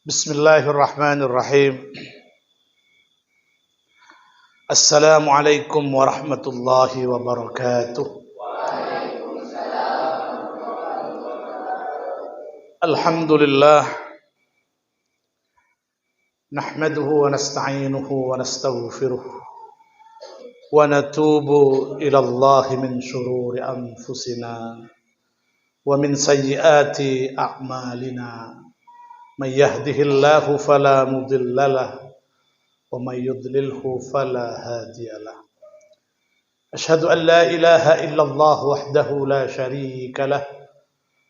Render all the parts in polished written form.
Bismillahirrahmanirrahim. Assalamualaikum warahmatullahi wabarakatuh. Alhamdulillah. Nahmaduhu wa nasta'inuhu wa nastaghfiruh. Wa natubu ila Allah min shururi anfusina wa min sayyiati a'malina. Man yahdihillahu fala mudilla lahu wa man yudlilhu fala hadiyalah. Asyhadu an la ilaha illallah wahdahu la syarika lah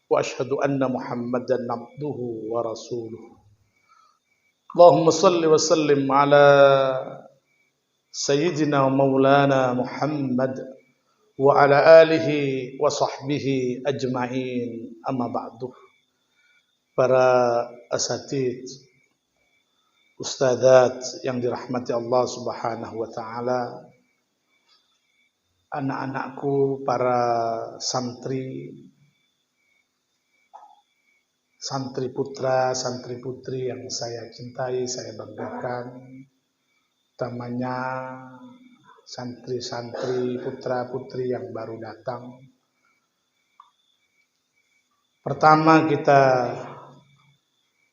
wa asyhadu anna Muhammadan abduhu wa rasuluh. Allahumma salli wa sallim ala sayyidina wa maulana Muhammad wa ala alihi wa sahbihi ajma'in, amma ba'du. Para asatid, ustadzat yang dirahmati Allah Subhanahu wa taala, anak-anakku, para santri putra, santri putri yang saya cintai, saya banggakan, utamanya santri-santri putra putri yang baru datang. Pertama kita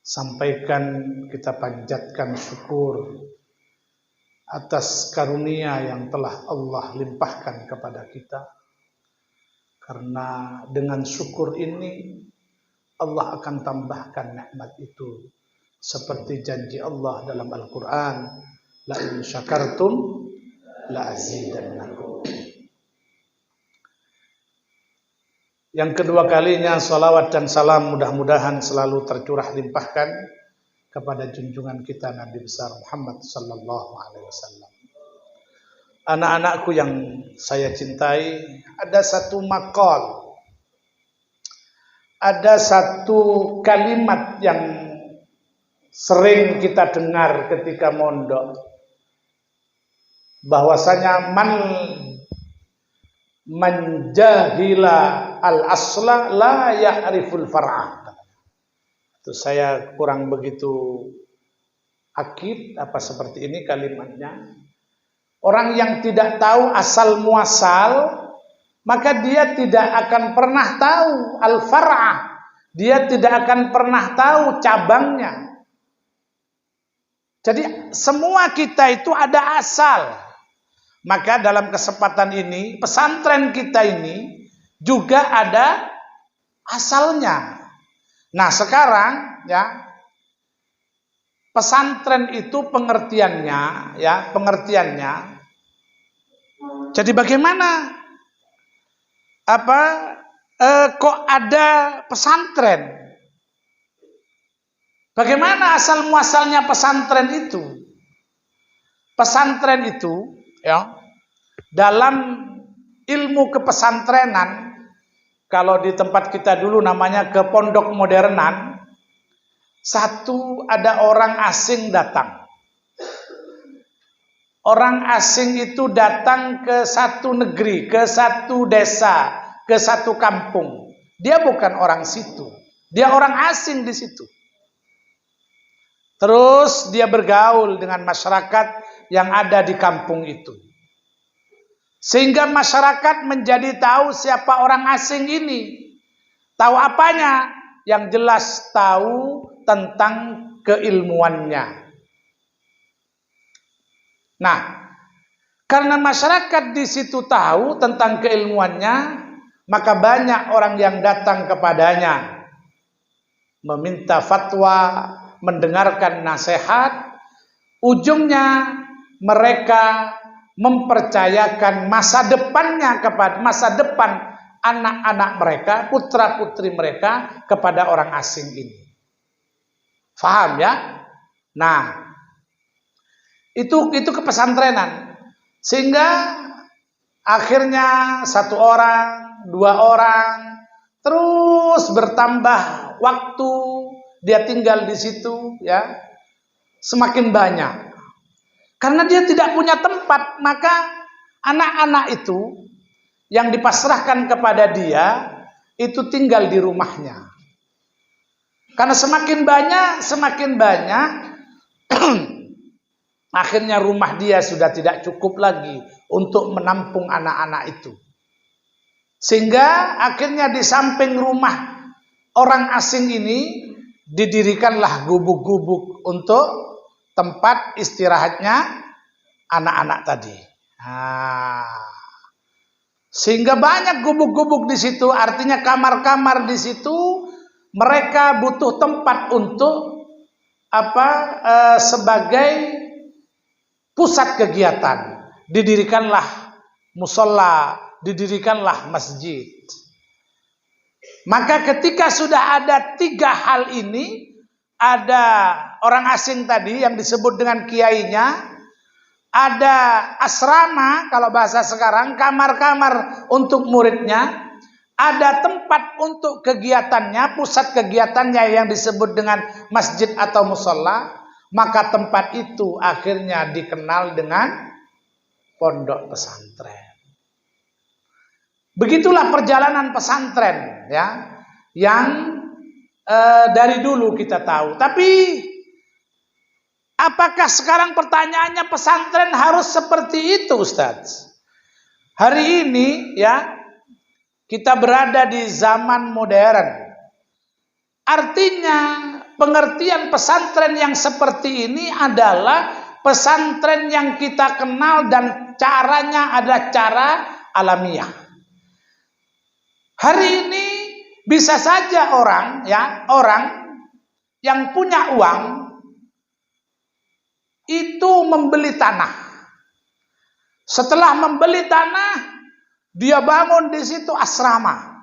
sampaikan, kita panjatkan syukur atas karunia yang telah Allah limpahkan kepada kita. Karena dengan syukur ini Allah akan tambahkan nikmat itu, seperti janji Allah dalam Al-Quran, la in syakartum la azidannakum. Yang kedua kalinya, salawat dan salam mudah-mudahan selalu tercurah limpahkan kepada junjungan kita Nabi besar Muhammad sallallahu alaihi wasallam. Anak-anakku yang saya cintai, ada satu maqal, ada satu kalimat yang sering kita dengar ketika mondok, bahwasanya menjahila al-asla la ya'riful far'a. Itu saya kurang begitu akid apa seperti ini kalimatnya. Orang yang tidak tahu asal muasal, maka dia tidak akan pernah tahu al-far'a. Dia tidak akan pernah tahu cabangnya. Jadi semua kita itu ada asal. Maka dalam kesempatan ini, pesantren kita ini juga ada asalnya. Nah sekarang ya, pesantren itu pengertiannya, jadi bagaimana? Kok ada pesantren? Bagaimana asal muasalnya pesantren itu? Pesantren itu ya, dalam ilmu kepesantrenan, kalau di tempat kita dulu namanya ke pondok modernan, ada orang asing datang. Orang asing itu datang ke satu negeri, ke satu desa, ke satu kampung. Dia bukan orang situ, dia orang asing di situ. Terus dia bergaul dengan masyarakat yang ada di kampung itu. Sehingga masyarakat menjadi tahu siapa orang asing ini. Tahu apanya? Yang jelas tahu tentang keilmuannya. Nah, karena masyarakat di situ tahu tentang keilmuannya, maka banyak orang yang datang kepadanya, meminta fatwa, mendengarkan nasihat. Ujungnya mereka mempercayakan masa depannya masa depan anak-anak mereka, putra-putri mereka kepada orang asing ini. Faham ya? Nah, itu kepesantrenan. Sehingga akhirnya satu orang, dua orang, terus bertambah waktu dia tinggal di situ ya, semakin banyak. Karena dia tidak punya tempat, maka anak-anak itu yang dipasrahkan kepada dia itu tinggal di rumahnya. Karena semakin banyak akhirnya rumah dia sudah tidak cukup lagi untuk menampung anak-anak itu. Sehingga akhirnya di samping rumah orang asing ini didirikanlah gubuk-gubuk untuk tempat istirahatnya anak-anak tadi. Sehingga banyak gubuk-gubuk di situ, artinya kamar-kamar di situ mereka butuh tempat untuk sebagai pusat kegiatan. Didirikanlah musola, didirikanlah masjid. Maka ketika sudah ada 3 hal ini, ada orang asing tadi yang disebut dengan kiainya, ada asrama kalau bahasa sekarang, kamar-kamar untuk muridnya, ada tempat untuk kegiatannya, pusat kegiatannya yang disebut dengan masjid atau musola, maka tempat itu akhirnya dikenal dengan pondok pesantren. Begitulah perjalanan pesantren ya, yang dari dulu kita tahu. Tapi apakah sekarang pertanyaannya pesantren harus seperti itu, Ustaz? Hari ini ya, kita berada di zaman modern. Artinya pengertian pesantren yang seperti ini adalah pesantren yang kita kenal dan caranya adalah cara alamiah. Hari ini bisa saja orang yang punya uang itu membeli tanah. Setelah membeli tanah, dia bangun di situ asrama.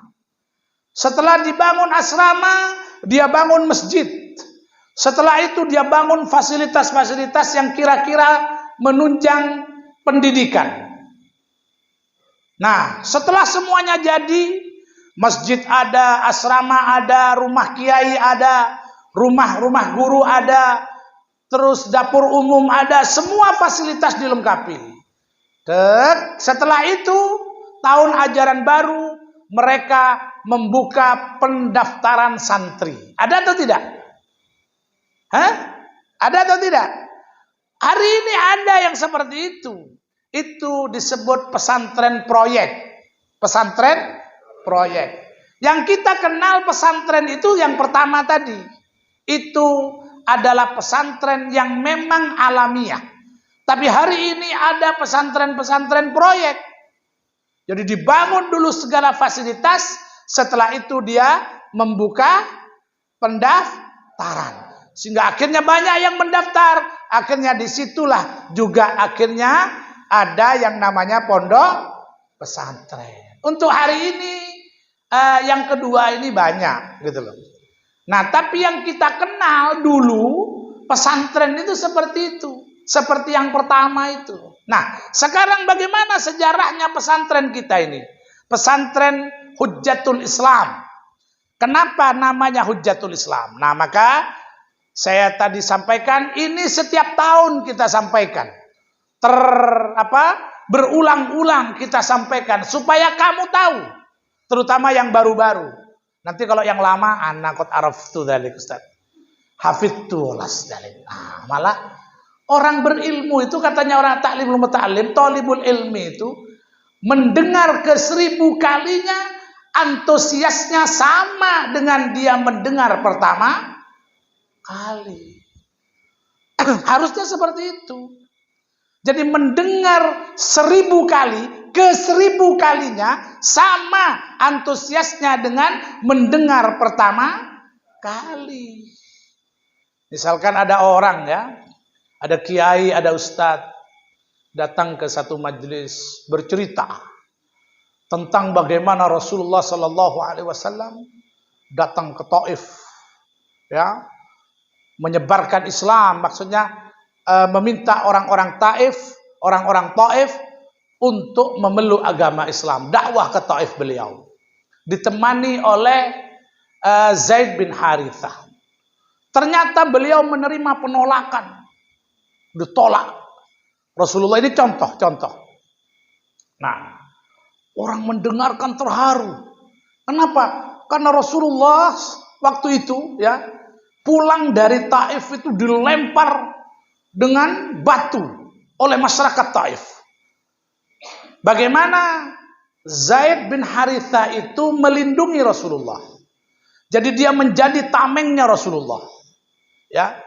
Setelah dibangun asrama, dia bangun masjid. Setelah itu dia bangun fasilitas-fasilitas yang kira-kira menunjang pendidikan. Nah, setelah semuanya jadi, masjid ada, asrama ada, rumah kiai ada, rumah guru ada, terus dapur umum ada, semua fasilitas dilengkapi. Setelah itu, tahun ajaran baru, mereka membuka pendaftaran santri. Ada atau tidak? Ada atau tidak? Hari ini ada yang seperti itu. Itu disebut pesantren proyek. Pesantren proyek. Yang kita kenal pesantren itu yang pertama tadi. Itu adalah pesantren yang memang alamiah. Tapi hari ini ada pesantren-pesantren proyek. Jadi dibangun dulu segala fasilitas, setelah itu dia membuka pendaftaran. Sehingga akhirnya banyak yang mendaftar. Akhirnya disitulah juga akhirnya ada yang namanya pondok pesantren. Untuk hari ini yang kedua ini banyak gitu loh. Nah, tapi yang kita kenal dulu pesantren itu seperti itu. Seperti yang pertama itu. Nah, sekarang bagaimana sejarahnya pesantren kita ini? Pesantren Hujjatul Islam. Kenapa namanya Hujjatul Islam? Nah, maka saya tadi sampaikan ini setiap tahun kita sampaikan. Berulang-ulang kita sampaikan supaya kamu tahu, terutama yang baru-baru. Nanti kalau yang lama anakot araftu dzalik Ustaz. Hafidtu las dzalik. Nah, malah orang berilmu itu katanya orang taklimul muta'allim, thalibul ilmi itu mendengar ke 1000 kalinya antusiasnya sama dengan dia mendengar pertama kali. Harusnya seperti itu. Jadi mendengar 1000 kali, ke 1000 kalinya sama antusiasnya dengan mendengar pertama kali. Misalkan ada orang ya, ada kiai, ada ustadz datang ke satu majelis bercerita tentang bagaimana Rasulullah Sallallahu Alaihi Wasallam datang ke Taif, ya, menyebarkan Islam, maksudnya meminta orang-orang Taif, orang-orang Taif untuk memeluk agama Islam, dakwah ke Taif beliau, ditemani oleh Zaid bin Harithah. Ternyata beliau menerima penolakan, ditolak. Rasulullah ini contoh. Nah, orang mendengarkan terharu. Kenapa? Karena Rasulullah waktu itu ya pulang dari Taif itu dilempar dengan batu oleh masyarakat Taif. Bagaimana Zaid bin Haritha itu melindungi Rasulullah. Jadi dia menjadi tamengnya Rasulullah. Ya.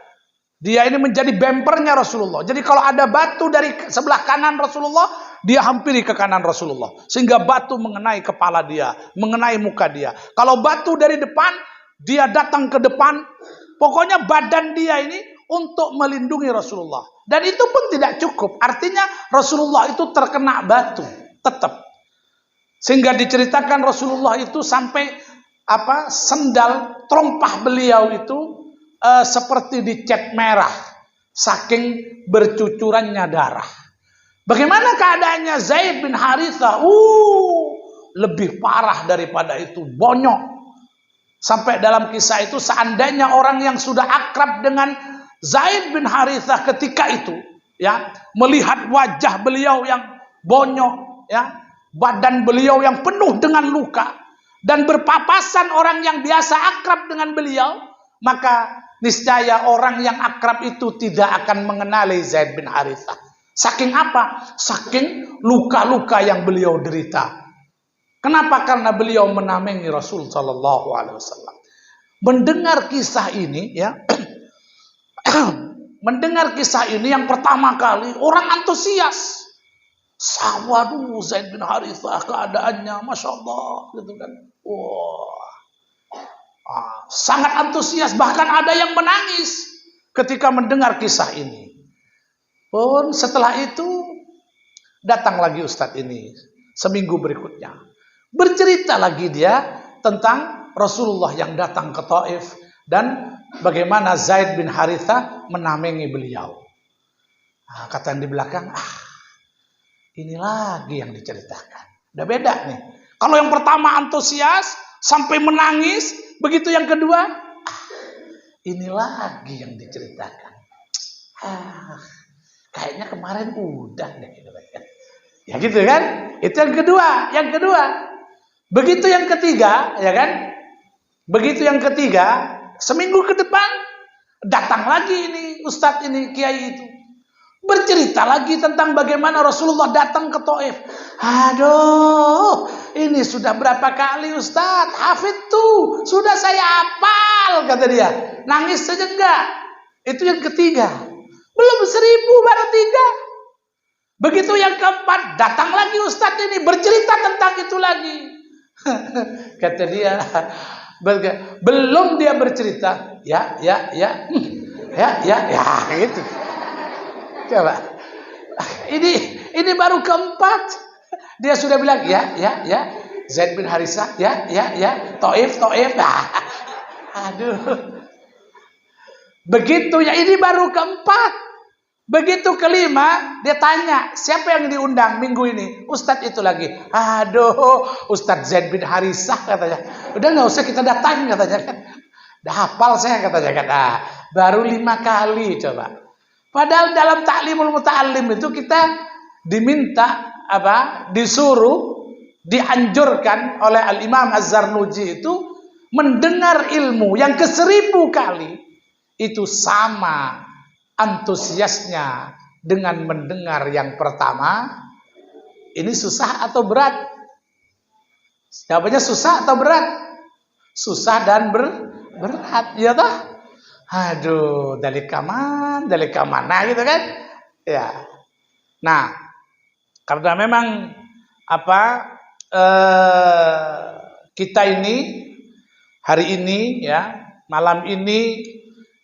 Dia ini menjadi bempernya Rasulullah. Jadi kalau ada batu dari sebelah kanan Rasulullah, dia hampiri ke kanan Rasulullah. Sehingga batu mengenai kepala dia, mengenai muka dia. Kalau batu dari depan, dia datang ke depan. Pokoknya badan dia ini untuk melindungi Rasulullah. Dan itu pun tidak cukup. Artinya Rasulullah itu terkena batu. Tetap. Sehingga diceritakan Rasulullah itu sampai sendal terompah beliau itu seperti dicat merah, saking bercucurannya darah. Bagaimana keadaannya Zaid bin Haritha? Lebih parah daripada itu, bonyok. Sampai dalam kisah itu, seandainya orang yang sudah akrab dengan Zaid bin Haritha ketika itu, ya, melihat wajah beliau yang bonyok, ya, badan beliau yang penuh dengan luka, dan berpapasan orang yang biasa akrab dengan beliau, maka niscaya orang yang akrab itu tidak akan mengenali Zaid bin Haritha. Saking apa? Saking luka-luka yang beliau derita. Kenapa? Karena beliau menamengi Rasul Sallallahu Alaihi Wasallam. Mendengar kisah ini, ya, mendengar kisah ini yang pertama kali orang antusias. Waduh, Zaid bin Haritha keadaannya, masya Allah, gitu kan? Wah. Sangat antusias, bahkan ada yang menangis ketika mendengar kisah ini. Pun setelah itu datang lagi Ustadz ini seminggu berikutnya, bercerita lagi dia tentang Rasulullah yang datang ke Taif dan bagaimana Zaid bin Haritha menamengi beliau. Kata yang di belakang, ini lagi yang diceritakan. Udah beda nih. Kalau yang pertama antusias sampai menangis, begitu yang kedua, ini lagi yang diceritakan. Kayaknya kemarin udah deh. Ya gitu kan? Itu yang kedua. Yang kedua. Begitu yang ketiga, ya kan? Begitu yang ketiga, seminggu ke depan, datang lagi ini Ustadz ini, Kiai itu. Bercerita lagi tentang bagaimana Rasulullah datang ke Taif. Aduh, ini sudah berapa kali Ustadz? Hafid tuh, sudah saya hafal, kata dia. Nangis saja enggak. Itu yang ketiga. Belum 1000, baru 3. Begitu yang keempat, datang lagi Ustadz ini, bercerita tentang itu lagi. Kata dia, belum dia bercerita, ya, gitu. Coba, ini baru keempat. Dia sudah bilang, ya, Zaid bin Haritha, ya, Taif. Aduh. Begitu ya, ini baru keempat. Begitu kelima, dia tanya, siapa yang diundang minggu ini? Ustadz itu lagi. Aduh, Ustadz Zaid bin Haritha, katanya. Udah nggak usah kita datang, katanya kan. Udah hafal saya, katanya kan. Baru 5 kali, coba. Padahal dalam Ta'limul Muta'allim itu kita diminta, disuruh, dianjurkan oleh Al-Imam Az-Zarnuji itu mendengar ilmu yang ke1000 kali. Itu sama antusiasnya dengan mendengar yang pertama. Ini susah atau berat? Jawabannya susah atau berat? Susah dan berat, ya toh? Aduh, dari mana gitu kan? Ya. Nah, karena memang kita ini hari ini, ya, malam ini,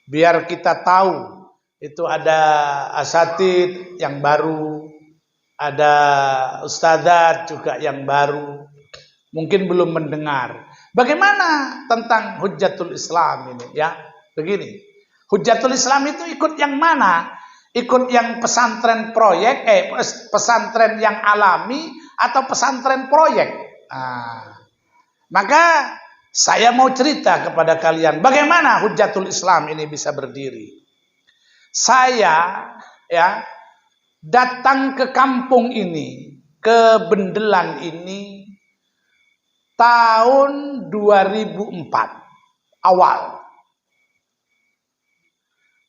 biar kita tahu itu ada asatid yang baru, ada ustadzat juga yang baru, mungkin belum mendengar. Bagaimana tentang Hujjatul Islam ini, ya? Begini, Hujjatul Islam itu ikut yang mana? Ikut yang pesantren proyek, pesantren yang alami atau pesantren proyek? Maka saya mau cerita kepada kalian bagaimana Hujjatul Islam ini bisa berdiri. Saya, ya, datang ke kampung ini, ke Bendelan ini tahun 2004 awal.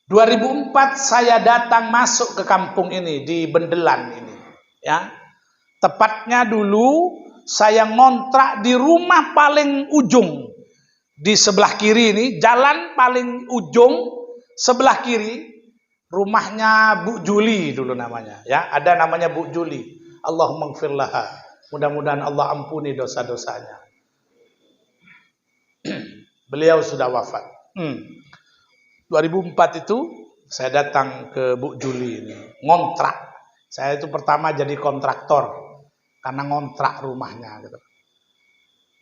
2004 saya datang masuk ke kampung ini di Bendelan ini, ya. Tepatnya dulu saya ngontrak di rumah paling ujung di sebelah kiri ini, jalan paling ujung sebelah kiri, rumahnya Bu Juli dulu namanya, ya. Ada namanya Bu Juli. Allahumma ighfir laha. Mudah-mudahan Allah ampuni dosa-dosanya. Beliau sudah wafat. 2004 itu saya datang ke Bu Juli ini, ngontrak. Saya itu pertama jadi kontraktor karena ngontrak rumahnya gitu.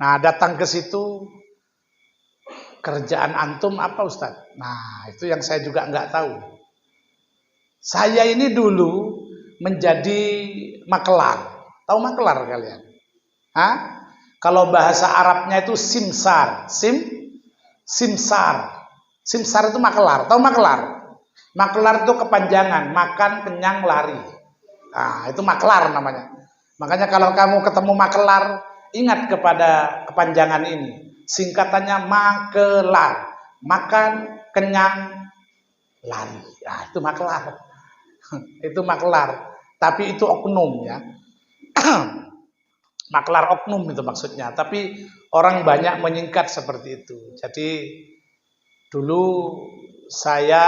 Nah, datang ke situ, kerjaan antum apa Ustaz? Nah, itu yang saya juga nggak tahu. Saya ini dulu menjadi makelar. Tahu makelar kalian? Hah? Kalau bahasa Arabnya itu simsar. Simsar. Simsar itu makelar. Tahu makelar? Makelar itu kepanjangan, makan, kenyang, lari. Nah, itu makelar namanya. Makanya kalau kamu ketemu makelar, ingat kepada kepanjangan ini. Singkatannya makelar. Makan, kenyang, lari. Nah, itu makelar. Itu makelar. Tapi itu oknum, ya. Makelar oknum itu maksudnya. Tapi orang banyak menyingkat seperti itu. Jadi dulu saya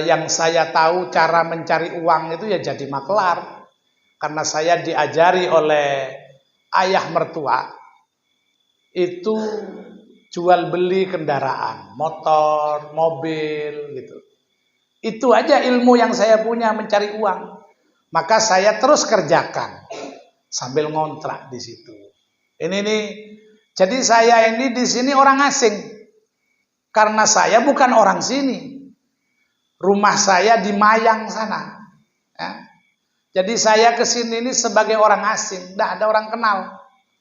yang saya tahu cara mencari uang itu ya jadi makelar. Karena saya diajari oleh ayah mertua itu jual beli kendaraan, motor, mobil gitu. Itu aja ilmu yang saya punya mencari uang. Maka saya terus kerjakan sambil ngontrak di situ. Ini nih. Jadi saya ini di sini orang asing. Karena saya bukan orang sini. Rumah saya di Mayang sana. Ya. Jadi saya ke sini ini sebagai orang asing. Tidak ada orang kenal.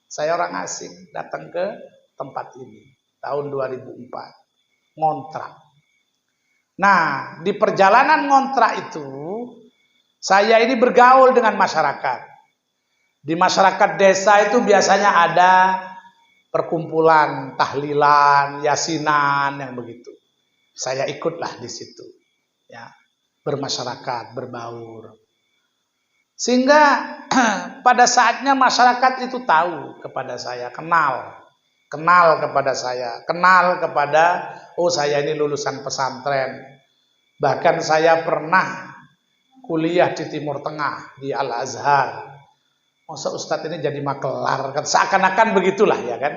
Saya orang asing. Datang ke tempat ini. Tahun 2004. Ngontrak. Nah, di perjalanan ngontrak itu, saya ini bergaul dengan masyarakat. Di masyarakat desa itu biasanya ada perkumpulan, tahlilan, yasinan yang begitu. Saya ikutlah di situ, ya, bermasyarakat, berbaur. Sehingga pada saatnya masyarakat itu tahu kepada saya, kenal kepada saya, kenal kepada, oh saya ini lulusan pesantren. Bahkan saya pernah kuliah di Timur Tengah, di Al-Azhar. Masa Ustadz ini jadi makelar, kan seakan-akan begitulah ya kan.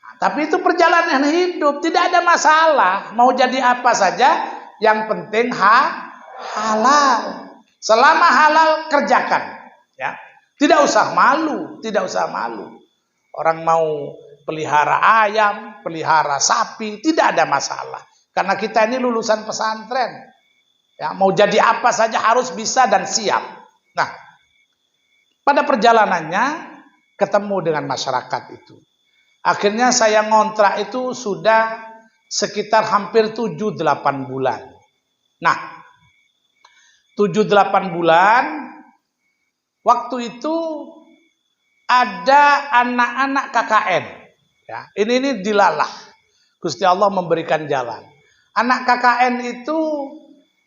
Nah, tapi itu perjalanan hidup, tidak ada masalah. Mau jadi apa saja, yang penting halal. Selama halal kerjakan, ya. Tidak usah malu, tidak usah malu. Orang mau pelihara ayam, pelihara sapi, tidak ada masalah. Karena kita ini lulusan pesantren. Ya, mau jadi apa saja harus bisa dan siap. Nah, pada perjalanannya ketemu dengan masyarakat itu. Akhirnya saya ngontrak itu sudah sekitar hampir 7-8 bulan. Nah, 7-8 bulan waktu itu ada anak-anak KKN. Ya, ini dilalah. Gusti Allah memberikan jalan. Anak KKN itu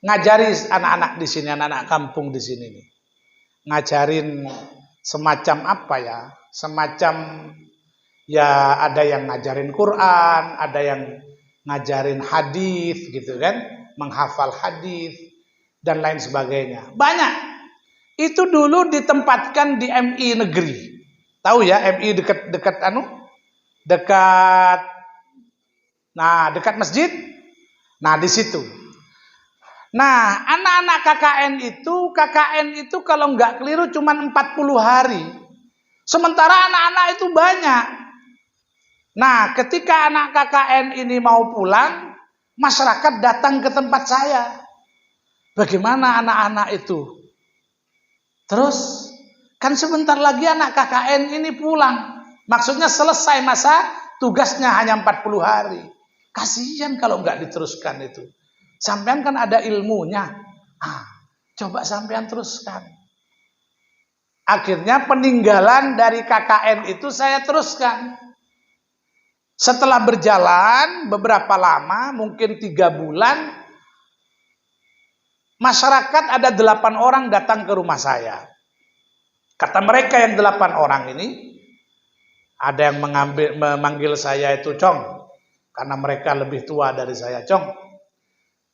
ngajari anak-anak di sini, anak-anak kampung di sini nih. Ngajarin semacam apa ya? Semacam ya ada yang ngajarin Quran, ada yang ngajarin hadis gitu kan, menghafal hadis dan lain sebagainya. Banyak. Itu dulu ditempatkan di MI negeri. Tahu ya, MI dekat dekat masjid. Nah, di situ. Nah, anak-anak KKN itu kalau nggak keliru cuma 40 hari. Sementara anak-anak itu banyak. Nah, ketika anak KKN ini mau pulang, masyarakat datang ke tempat saya. Bagaimana anak-anak itu? Terus, kan sebentar lagi anak KKN ini pulang. Maksudnya selesai masa tugasnya hanya 40 hari. Kasihan kalau nggak diteruskan itu. Sampean kan ada ilmunya. Coba sampean teruskan. Akhirnya peninggalan dari KKN itu saya teruskan. Setelah berjalan beberapa lama, mungkin 3 bulan, masyarakat ada 8 orang datang ke rumah saya. Kata mereka yang 8 orang ini, ada yang memanggil saya itu Cong, karena mereka lebih tua dari saya. Cong,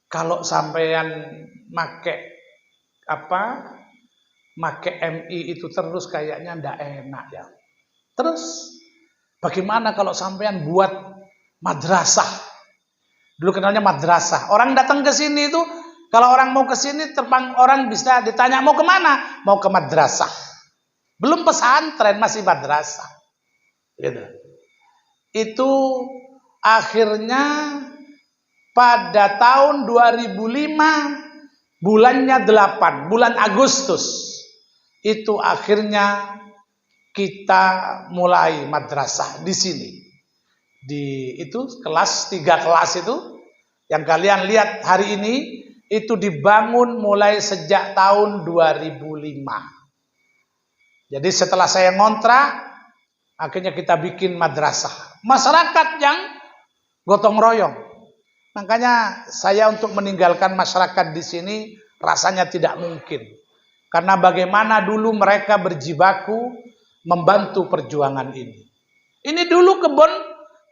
kalau sampean make MI itu terus kayaknya ndak enak ya. Terus bagaimana kalau sampean buat madrasah? Dulu kenalnya madrasah. Orang datang ke sini itu, kalau orang mau ke sini, orang bisa ditanya mau kemana? Mau ke madrasah. Belum pesantren, masih madrasah. Gitu. Itu akhirnya pada tahun 2005, bulannya 8, bulan Agustus, itu akhirnya kita mulai madrasah di sini. Itu kelas 3 kelas itu yang kalian lihat hari ini itu dibangun mulai sejak tahun 2005. Jadi setelah saya ngontrak, akhirnya kita bikin madrasah. Masyarakat yang gotong royong. Makanya saya untuk meninggalkan masyarakat di sini rasanya tidak mungkin. Karena bagaimana dulu mereka berjibaku membantu perjuangan ini. Ini dulu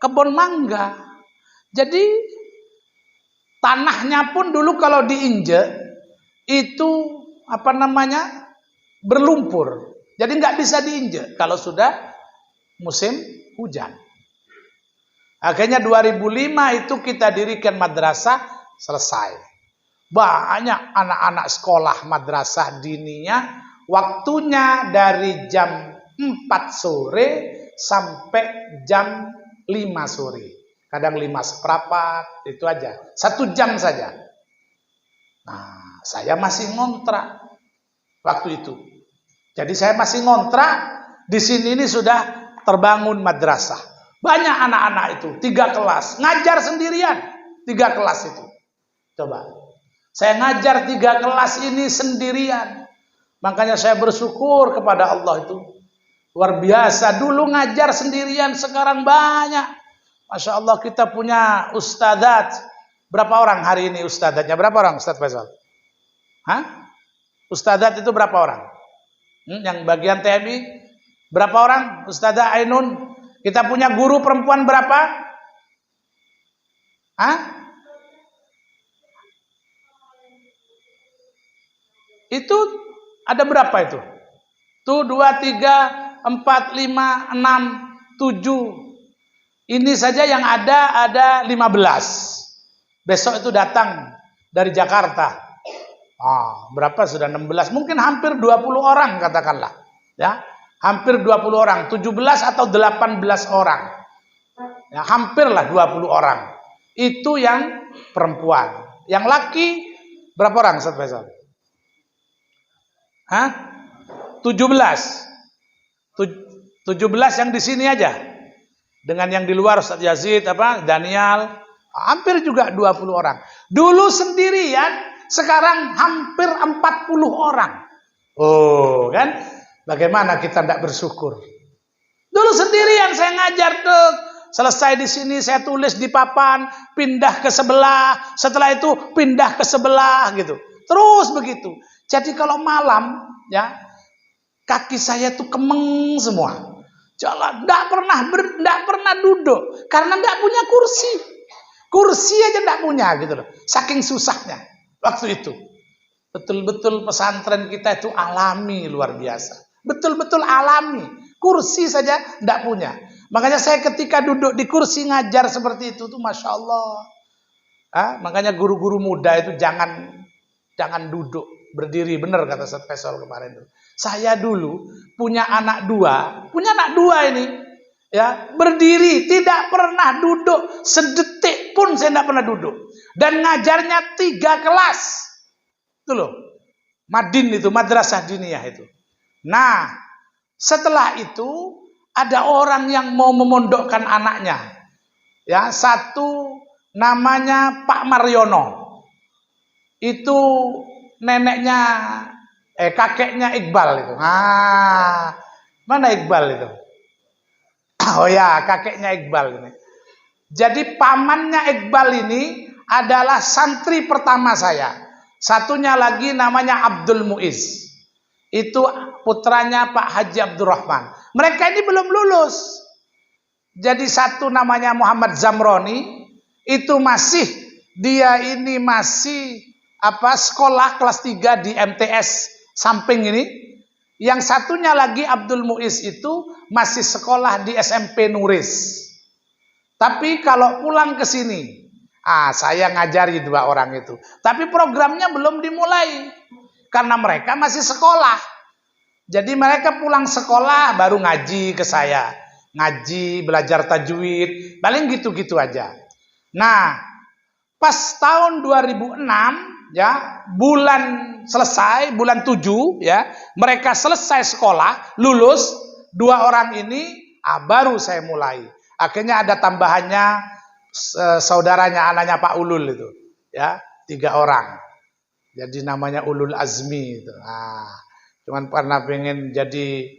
kebun mangga. Jadi tanahnya pun dulu kalau diinjek itu berlumpur. Jadi nggak bisa diinjek kalau sudah musim hujan. Akhirnya 2005 itu kita dirikan madrasah, selesai. Banyak anak-anak sekolah madrasah diniyah, waktunya dari jam 4 sore sampai jam 5 sore. Kadang 5 seperempat, itu aja. 1 jam saja. Nah, saya masih ngontrak waktu itu. Jadi saya masih ngontrak, di sini ini sudah terbangun madrasah. Banyak anak-anak itu, 3 kelas. Ngajar sendirian, 3 kelas itu. Coba. Saya ngajar 3 kelas ini sendirian. Makanya saya bersyukur kepada Allah itu. Luar biasa. Dulu ngajar sendirian, sekarang banyak. Masya Allah kita punya ustadzat. Berapa orang hari ini ustadzatnya? Berapa orang Ustadz Faisal? Hah? Ustadzat itu berapa orang? Yang bagian TMI berapa orang? Ustazah Ainun. Kita punya guru perempuan berapa? Hah? Itu ada berapa itu? Tuh 2, 3, 4, 5, 6, 7. Ini saja yang ada 15. Besok itu datang dari Jakarta. Berapa sudah 16, mungkin hampir 20 orang katakanlah. Ya, hampir 20 orang, 17 atau 18 orang. Ya, hampirlah 20 orang. Itu yang perempuan. Yang laki berapa orang Ustaz Faisal? 17. 17 yang di sini aja. Dengan yang di luar Ustaz Yazid, Daniel, hampir juga 20 orang. Dulu sendirian, sekarang hampir 40 orang. Oh, kan? Bagaimana kita tidak bersyukur? Dulu sendirian saya ngajar tuh. Selesai di sini saya tulis di papan, pindah ke sebelah. Setelah itu pindah ke sebelah gitu. Terus begitu. Jadi kalau malam, ya, kaki saya tuh kemeng semua. Jalan, tidak pernah duduk karena tidak punya kursi. Kursi aja tidak punya gitu loh. Saking susahnya. Waktu itu betul-betul pesantren kita itu alami, luar biasa. Betul-betul alami. Kursi saja tidak punya. Makanya saya ketika duduk di kursi ngajar seperti itu tuh Masya Allah. Makanya guru-guru muda itu jangan duduk, berdiri. Benar kata Ustaz Faisal kemarin itu. Saya dulu punya anak dua ini, ya, berdiri, tidak pernah duduk sedetik pun. Saya tidak pernah duduk. Dan ngajarnya 3 kelas. Itu loh. Madin itu, madrasah diniyah itu. Nah, setelah itu ada orang yang mau memondokkan anaknya. Ya, satu namanya Pak Mariono. Itu kakeknya Iqbal itu. Mana Iqbal itu? Oh ya, kakeknya Iqbal ini. Jadi pamannya Iqbal ini adalah santri pertama saya. Satunya lagi namanya Abdul Muiz. Itu putranya Pak Haji Abdurrahman. Mereka ini belum lulus. Jadi satu namanya Muhammad Zamroni, itu dia ini masih sekolah kelas 3 di MTS samping ini. Yang satunya lagi Abdul Muiz itu masih sekolah di SMP Nuris. Tapi kalau pulang ke sini, saya ngajari 2 orang itu. Tapi programnya belum dimulai karena mereka masih sekolah. Jadi mereka pulang sekolah baru ngaji ke saya. Ngaji, belajar tajwid, paling gitu-gitu aja. Nah, pas tahun 2006 ya, bulan 7 ya, mereka selesai sekolah, lulus 2 orang ini, baru saya mulai. Akhirnya ada tambahannya saudaranya, anaknya Pak Ulul itu, ya, 3 orang. Jadi namanya Ulul Azmi itu. Cuman karena pengen jadi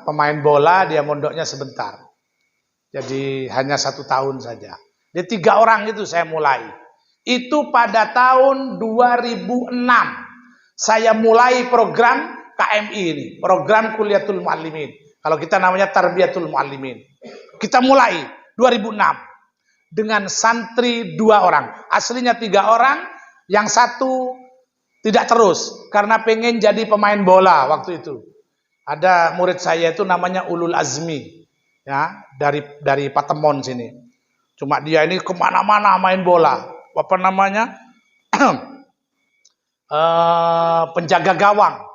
pemain bola, dia mondoknya sebentar. Jadi hanya 1 tahun saja. Jadi 3 orang itu saya mulai. Itu pada tahun 2006 saya mulai program KMI ini, program Kuliatul Muallimin. Kalau kita namanya Tarbiyatul Muallimin. Kita mulai 2006 dengan santri 2 orang. Aslinya 3 orang, yang 1 tidak terus karena pengen jadi pemain bola waktu itu. Ada murid saya itu namanya Ulul Azmi, ya, dari Patemon sini. Cuma dia ini kemana-mana main bola. Apa namanya? Penjaga gawang.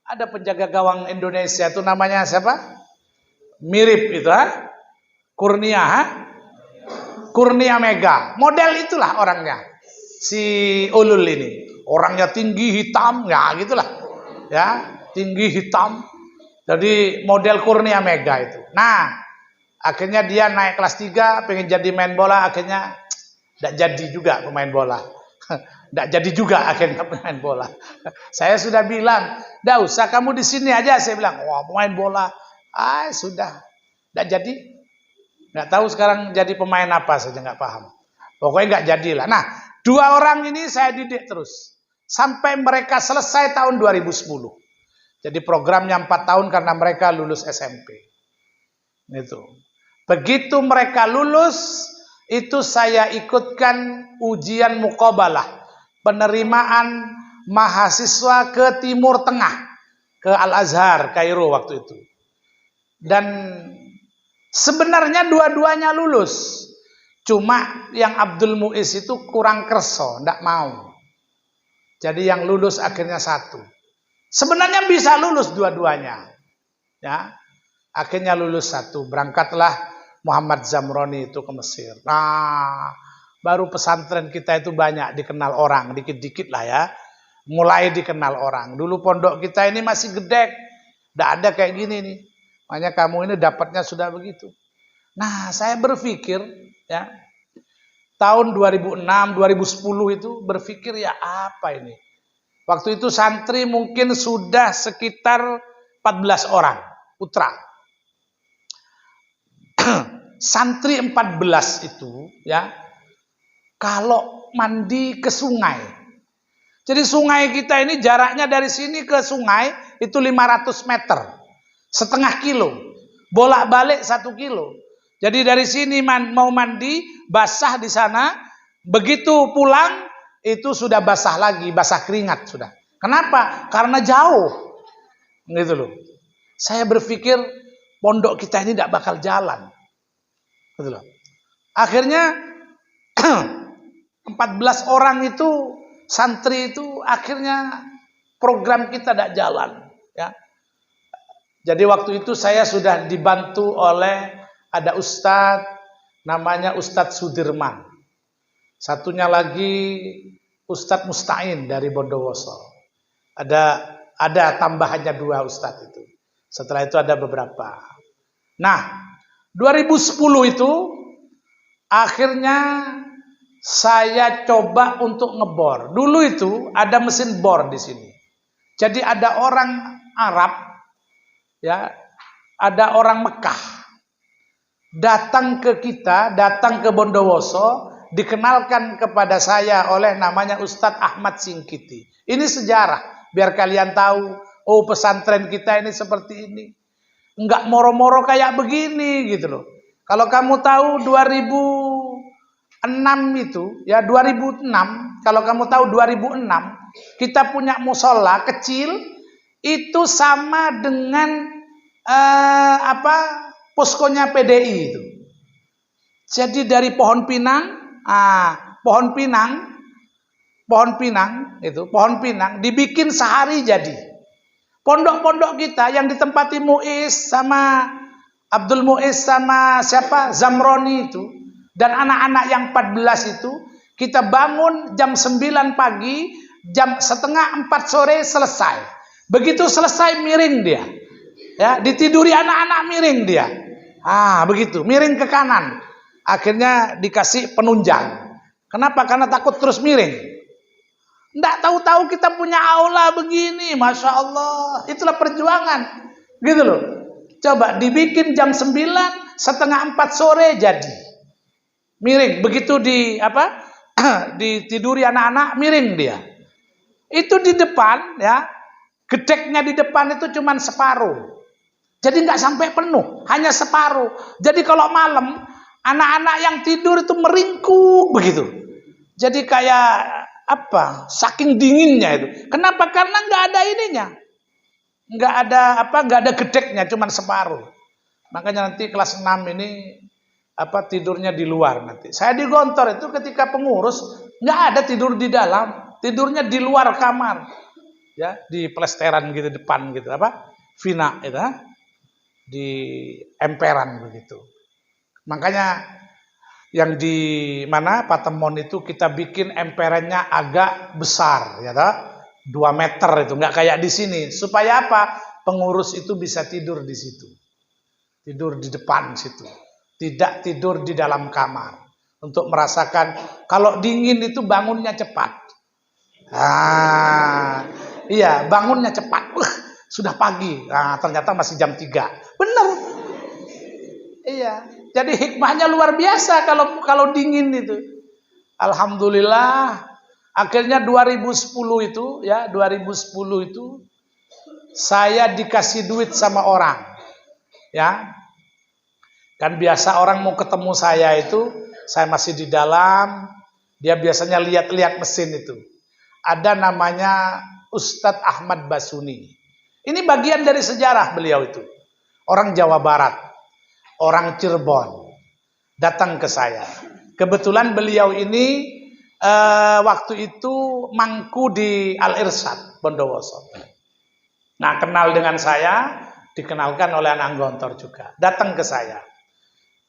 Ada penjaga gawang Indonesia itu namanya siapa? Mirip itu, Kurnia Mega. Model itulah orangnya. Si Ulul ini. Orangnya tinggi, hitam, ya gitulah. Ya, tinggi, hitam. Jadi model Kurnia Mega itu. Nah, akhirnya dia naik kelas 3, pengen jadi main bola, akhirnya tidak jadi juga pemain bola. Tidak jadi juga akhirnya pemain bola. Saya sudah bilang, tidak usah kamu di sini aja. Saya bilang, wah pemain bola. Sudah. Tidak jadi. Nggak tahu sekarang jadi pemain apa saja, nggak paham. Pokoknya nggak jadilah. Nah, 2 orang ini saya didik terus. Sampai mereka selesai tahun 2010. Jadi programnya 4 tahun karena mereka lulus SMP. Itu. Begitu mereka lulus, itu saya ikutkan ujian muqabalah, penerimaan mahasiswa ke Timur Tengah, ke Al-Azhar, Kairo waktu itu. Dan sebenarnya dua-duanya lulus. Cuma yang Abdul Muiz itu kurang kerso, tidak mau. Jadi yang lulus akhirnya 1. Sebenarnya bisa lulus dua-duanya. Ya. Akhirnya lulus 1. Berangkatlah Muhammad Zamroni itu ke Mesir. Nah, baru pesantren kita itu banyak dikenal orang, dikit-dikit lah ya. Mulai dikenal orang. Dulu pondok kita ini masih gedek. Tidak ada kayak gini nih. Makanya kamu ini dapatnya sudah begitu. Nah, saya berpikir ya, tahun 2006, 2010 itu berpikir ya apa ini? Waktu itu santri mungkin sudah sekitar 14 orang, putra. Santri 14 itu ya, kalau mandi ke sungai. Jadi sungai kita ini jaraknya dari sini ke sungai itu 500 meter. Setengah kilo. Bolak-balik 1 kilo. Jadi dari sini mau mandi, basah di sana. Begitu pulang, itu sudah basah lagi, basah keringat sudah. Kenapa? Karena jauh. Gitu loh. Saya berpikir pondok kita ini tidak bakal jalan. Gitu loh. Akhirnya 14 orang itu santri itu akhirnya program kita tidak jalan. Ya. Jadi waktu itu saya sudah dibantu oleh ada ustadz namanya Ustadz Sudirman. Satunya lagi Ustadz Musta'in dari Bondowoso. Ada tambahannya 2 ustadz itu. Setelah itu ada beberapa. Nah, 2010 itu akhirnya saya coba untuk ngebor. Dulu itu ada mesin bor di sini. Jadi ada orang Arab, ya, ada orang Mekah. datang ke kita, datang ke Bondowoso, dikenalkan kepada saya oleh namanya Ustadz Ahmad Singkiti. Ini sejarah, biar kalian tahu, oh pesantren kita ini seperti ini. Enggak moro-moro kayak begini gitu loh. Kalau kamu tahu 2006 itu, ya 2006, kalau kamu tahu 2006, kita punya musola kecil, itu sama dengan poskonya PDI itu. Jadi dari pohon pinang dibikin sehari jadi. Pondok-pondok kita yang ditempati Muiz sama Abdul Muiz sama siapa Zamroni itu dan anak-anak yang 14 itu kita bangun jam 9 pagi, jam setengah 4 sore selesai. Begitu selesai miring dia. Ya, ditiduri anak-anak miring dia. Begitu, miring ke kanan. Akhirnya dikasih penunjang. Kenapa? Karena takut terus miring. Nggak tahu-tahu kita punya aula begini, Masya Allah. Itulah perjuangan. Gitu loh. Coba dibikin jam 9, setengah 4 sore jadi. Miring. Begitu ditiduri anak-anak, miring dia. Itu di depan, ya. Gedeknya di depan itu cuma separuh. Jadi nggak sampai penuh, hanya separuh. Jadi kalau malam, anak-anak yang tidur itu meringkuk begitu. Jadi kayak saking dinginnya itu. Kenapa? Karena nggak ada ininya, nggak ada gedeknya, cuma separuh. Makanya nanti kelas 6 ini tidurnya di luar nanti. Saya di Gontor itu ketika pengurus nggak ada tidur di dalam, tidurnya di luar kamar, ya di plesteran gitu depan gitu Vina itu, di emperan begitu. Makanya yang di Patemon itu kita bikin emperannya agak besar, ya 2 meter itu, nggak kayak di sini. Supaya apa? Pengurus itu bisa tidur di situ, tidur di depan situ, tidak tidur di dalam kamar, untuk merasakan kalau dingin itu bangunnya cepat. Iya, bangunnya cepat. Sudah pagi, ternyata masih jam 3. Bener. Iya. Jadi hikmahnya luar biasa kalau dingin itu. Alhamdulillah, akhirnya 2010 itu saya dikasih duit sama orang. Ya. Kan biasa orang mau ketemu saya itu, saya masih di dalam, dia biasanya lihat-lihat mesin itu. Ada namanya Ustadz Ahmad Basuni. Ini bagian dari sejarah beliau itu. Orang Jawa Barat. Orang Cirebon datang ke saya. Kebetulan beliau ini waktu itu mangku di Al-Irsyad Bondowoso. Nah, kenal dengan saya, dikenalkan oleh anak Gontor juga. Datang ke saya,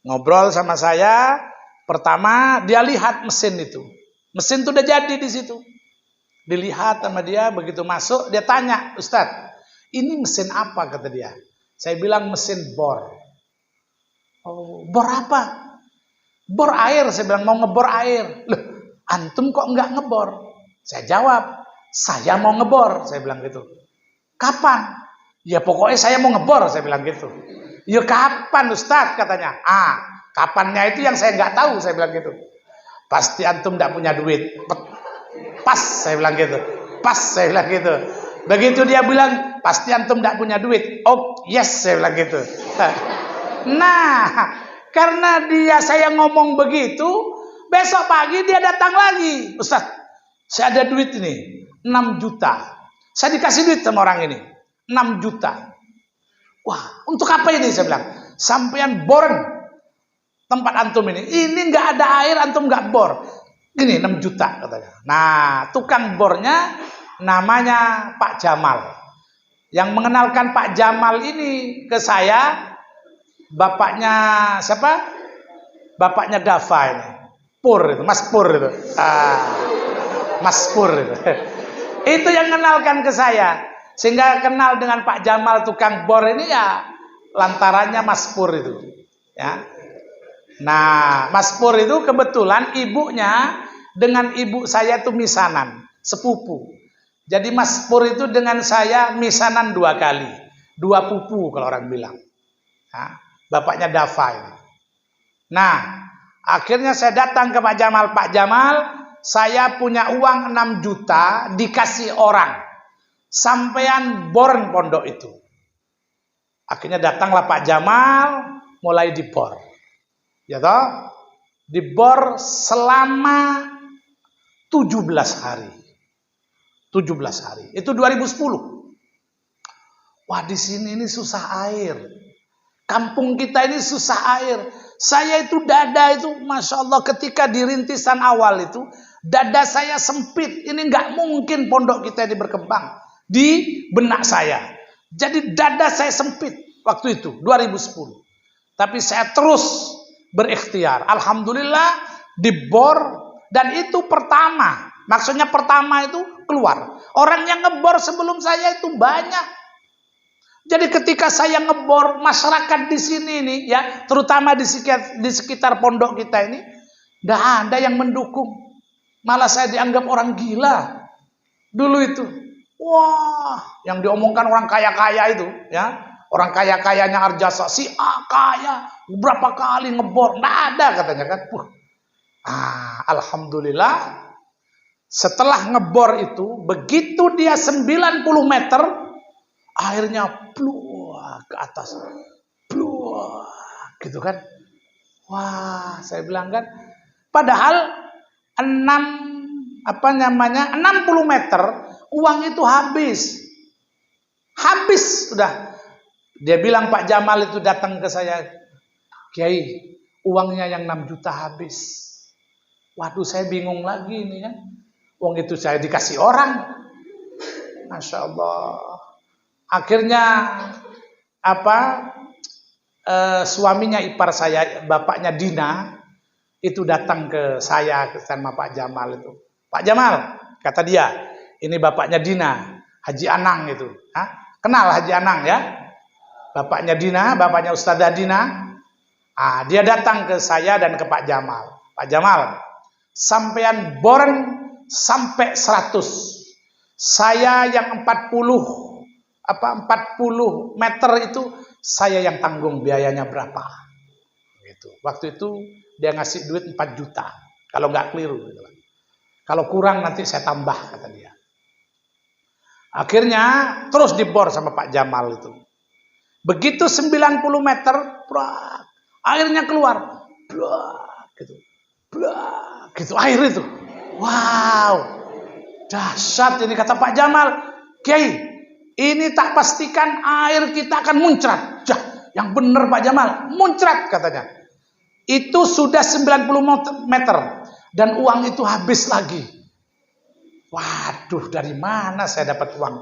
ngobrol sama saya. Pertama dia lihat mesin itu. Mesin itu udah jadi di situ. Dilihat sama dia, begitu masuk dia tanya, Ustadz, ini mesin apa kata dia? Saya bilang mesin bor. Oh, bor apa? Bor air, saya bilang mau ngebor air. Loh, antum kok enggak ngebor? Saya jawab, saya mau ngebor, saya bilang gitu. Kapan? Ya pokoknya saya mau ngebor, saya bilang gitu. Ya kapan Ustadz katanya? Kapannya itu yang saya nggak tahu, saya bilang gitu. Pasti antum enggak punya duit. Pas, saya bilang gitu. Pas, saya bilang gitu. Begitu dia bilang, pasti antum enggak punya duit. Oh, yes, saya bilang gitu. Nah, karena saya ngomong begitu, besok pagi dia datang lagi. Ustadz, saya ada duit ini, 6 juta. Saya dikasih duit sama orang ini, 6 juta. Wah, untuk apa ini? Saya bilang, sampean boren tempat antum ini. Ini nggak ada air, antum nggak bor. Ini 6 juta katanya. Nah, tukang bornya namanya Pak Jamal. Yang mengenalkan Pak Jamal ini ke saya, bapaknya siapa? Bapaknya Dafa ini. Pur itu, Mas Pur itu. Mas Pur itu. Itu yang kenalkan ke saya. Sehingga kenal dengan Pak Jamal tukang bor ini ya lantarannya Mas Pur itu. Ya. Nah, Mas Pur itu kebetulan ibunya dengan ibu saya itu misanan, sepupu. Jadi Mas Pur itu dengan saya misanan 2 kali. 2 pupu kalau orang bilang. Nah, bapaknya Dafa ini. Nah, akhirnya saya datang ke Pak Jamal. Pak Jamal, saya punya uang 6 juta dikasih orang. Sampean born pondok itu. Akhirnya datanglah Pak Jamal, mulai dibor. Ya toh? Dibor selama 17 hari. 17 hari. Itu 2010. Wah, di sini ini susah air. Kampung kita ini susah air. Saya itu dada itu, Masya Allah, ketika di rintisan awal itu, dada saya sempit. Ini nggak mungkin pondok kita ini berkembang di benak saya. Jadi dada saya sempit waktu itu, 2010. Tapi saya terus berikhtiar. Alhamdulillah dibor, dan itu pertama. Maksudnya pertama itu keluar. Orang yang ngebor sebelum saya itu banyak. Jadi ketika saya ngebor, masyarakat di sini nih ya, terutama di sekitar pondok kita ini, nggak ada yang mendukung. Malah saya dianggap orang gila dulu itu. Wah, yang diomongkan orang kaya-kaya itu ya, orang kaya-kayanya Arjasa, si A kaya, berapa kali ngebor, nggak ada katanya kan. Alhamdulillah, setelah ngebor itu, begitu dia 90 meter, airnya pluah ke atas, pluah, gitu kan. Wah, saya bilang kan, padahal 60 meter uang itu habis sudah. Dia bilang, Pak Jamal itu datang ke saya, Kiai, uangnya yang 6 juta habis. Waduh, saya bingung lagi ini kan, uang itu saya dikasih orang. Masya Allah. Akhirnya suaminya ipar saya, bapaknya Dina, itu datang ke saya sama Pak Jamal itu. Pak Jamal, kata dia, ini bapaknya Dina, Haji Anang itu. Kenal Haji Anang ya? Bapaknya Dina, bapaknya Ustadzah Dina. Dia datang ke saya dan ke Pak Jamal. Pak Jamal, sampean born sampai 100. Saya yang 40 meter itu saya yang tanggung biayanya berapa gitu. Waktu itu dia ngasih duit 4 juta kalau nggak keliru gitu. Kalau kurang nanti saya tambah, kata dia. Akhirnya terus dibor sama Pak Jamal itu. Begitu 90 meter, airnya keluar, gitu air itu. Wow, dahsyat ini, kata Pak Jamal. Kiai, ini tak pastikan air kita akan muncrat. Yang benar Pak Jamal, muncrat katanya. Itu sudah 90 meter dan uang itu habis lagi. Waduh, dari mana saya dapat uang?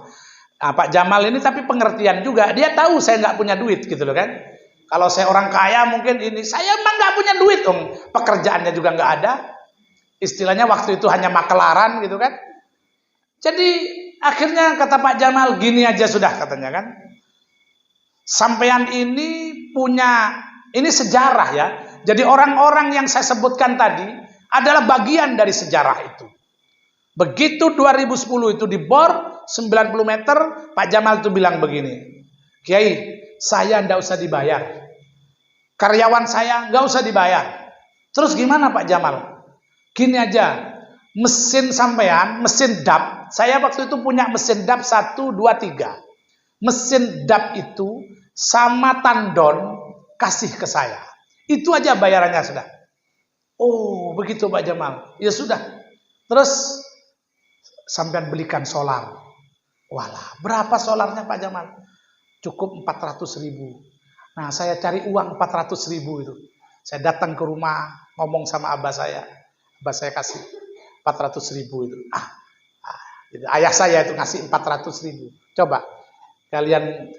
Pak Jamal ini tapi pengertian juga. Dia tahu saya nggak punya duit gitu loh kan. Kalau saya orang kaya mungkin ini, saya emang nggak punya duit dong. Pekerjaannya juga nggak ada. Istilahnya waktu itu hanya makelaran gitu kan. Jadi akhirnya kata Pak Jamal, gini aja sudah katanya kan. Sampean ini punya, ini sejarah ya. Jadi orang-orang yang saya sebutkan tadi adalah bagian dari sejarah itu. Begitu 2010 itu dibor 90 meter, Pak Jamal itu bilang begini, Kiai, saya ndak usah dibayar. Karyawan saya nggak usah dibayar. Terus gimana Pak Jamal? Gini aja, mesin sampean, mesin dap, saya waktu itu punya mesin dap 1, 2, 3. Mesin dap itu sama tandon kasih ke saya. Itu aja bayarannya sudah. Oh, begitu Pak Jamal. Ya sudah. Terus sampean belikan solar. Walah, berapa solarnya Pak Jamal? Cukup 400.000. Nah, saya cari uang 400.000 itu. Saya datang ke rumah, ngomong sama abah saya. Abah saya kasih 400.000 itu. Ayah saya itu ngasih 400.000. Coba kalian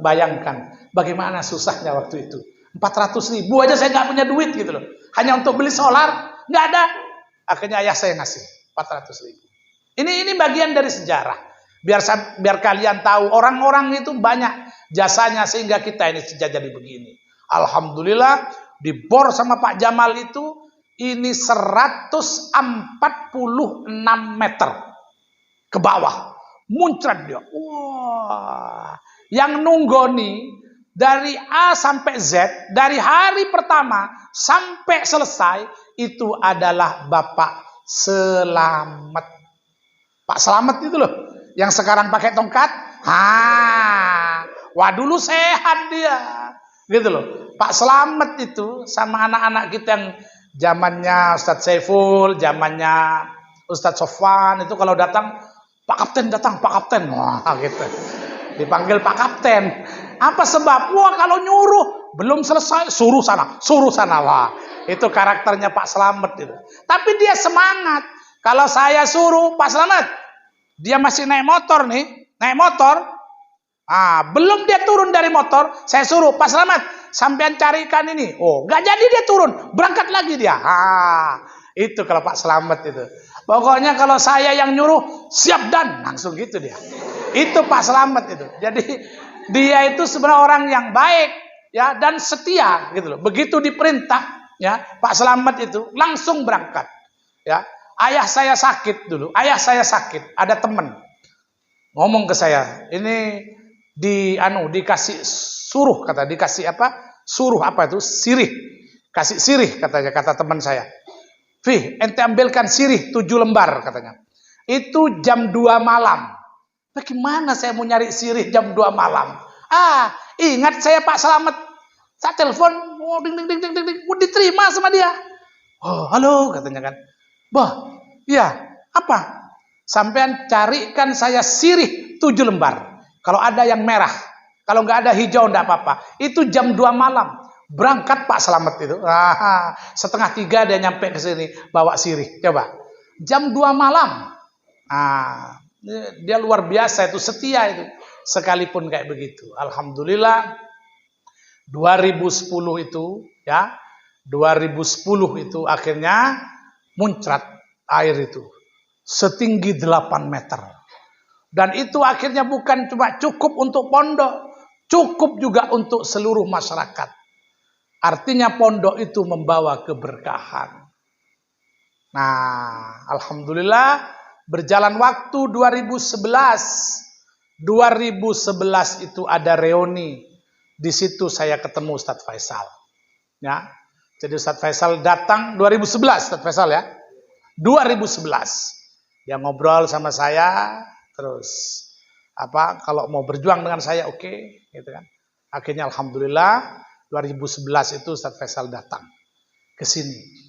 bayangkan bagaimana susahnya waktu itu. 400.000 aja saya nggak punya duit gitu loh. Hanya untuk beli solar nggak ada. Akhirnya ayah saya ngasih 400.000. Ini bagian dari sejarah. Biar kalian tahu orang-orang itu banyak jasanya sehingga kita ini jadi begini. Alhamdulillah dibor sama Pak Jamal itu ini 146 meter ke bawah. Muncrat dia. Wah, yang nunggoni dari A sampai Z, dari hari pertama sampai selesai, itu adalah Bapak Selamet. Pak Selamet itu loh, yang sekarang pakai tongkat. Wah dulu sehat dia, gitu loh. Pak Selamet itu sama anak-anak kita yang zamannya Ustadz Saiful, zamannya Ustadz Sofwan itu kalau datang, Pak Kapten datang, Pak Kapten, wah gitu. Dipanggil Pak Kapten. Apa sebab? Wah kalau nyuruh belum selesai, suruh sana. Wah itu karakternya Pak Slamet itu. Tapi dia semangat. Kalau saya suruh Pak Slamet, dia masih naik motor nih, belum dia turun dari motor, saya suruh Pak Slamet, sampean carikan ini. Oh, nggak jadi dia turun, berangkat lagi dia. Itu kalau Pak Slamet itu. Pokoknya kalau saya yang nyuruh, siap dan langsung gitu dia. Itu Pak Slamet itu. Jadi dia itu sebenarnya orang yang baik ya dan setia gitu loh. Begitu diperintah ya, Pak Slamet itu langsung berangkat. Ya. Ayah saya sakit dulu. Ada teman ngomong ke saya, ini dikasih suruh sirih. Kasih sirih katanya, kata teman saya. Fih, ente ambilkan sirih 7 lembar katanya. Itu jam 2 malam. Bagaimana saya mau nyari sirih jam 2 malam? Ingat saya Pak Slamet. Saya telepon, ding, diterima sama dia. Oh, halo katanya kan. Bah, iya, apa? Sampean carikan saya sirih 7 lembar. Kalau ada yang merah, kalau nggak ada hijau enggak apa-apa. Itu jam 2 malam. Berangkat Pak Slamet itu. 2:30 dia nyampe ke sini bawa sirih. Coba. Jam 2 malam. Dia luar biasa itu, setia itu. Sekalipun kayak begitu. Alhamdulillah 2010 itu ya. 2010 itu akhirnya muncrat air itu setinggi 8 meter. Dan itu akhirnya bukan cuma cukup untuk pondok, cukup juga untuk seluruh masyarakat. Artinya pondok itu membawa keberkahan. Nah, alhamdulillah berjalan waktu 2011 itu ada reuni. Di situ saya ketemu Ustadz Faisal. Ya. Jadi Ustadz Faisal datang 2011, Ustadz Faisal ya. 2011. Dia ngobrol sama saya, terus kalau mau berjuang dengan saya oke, gitu kan. Akhirnya alhamdulillah 2011 itu Ustadz Faisal datang ke sini.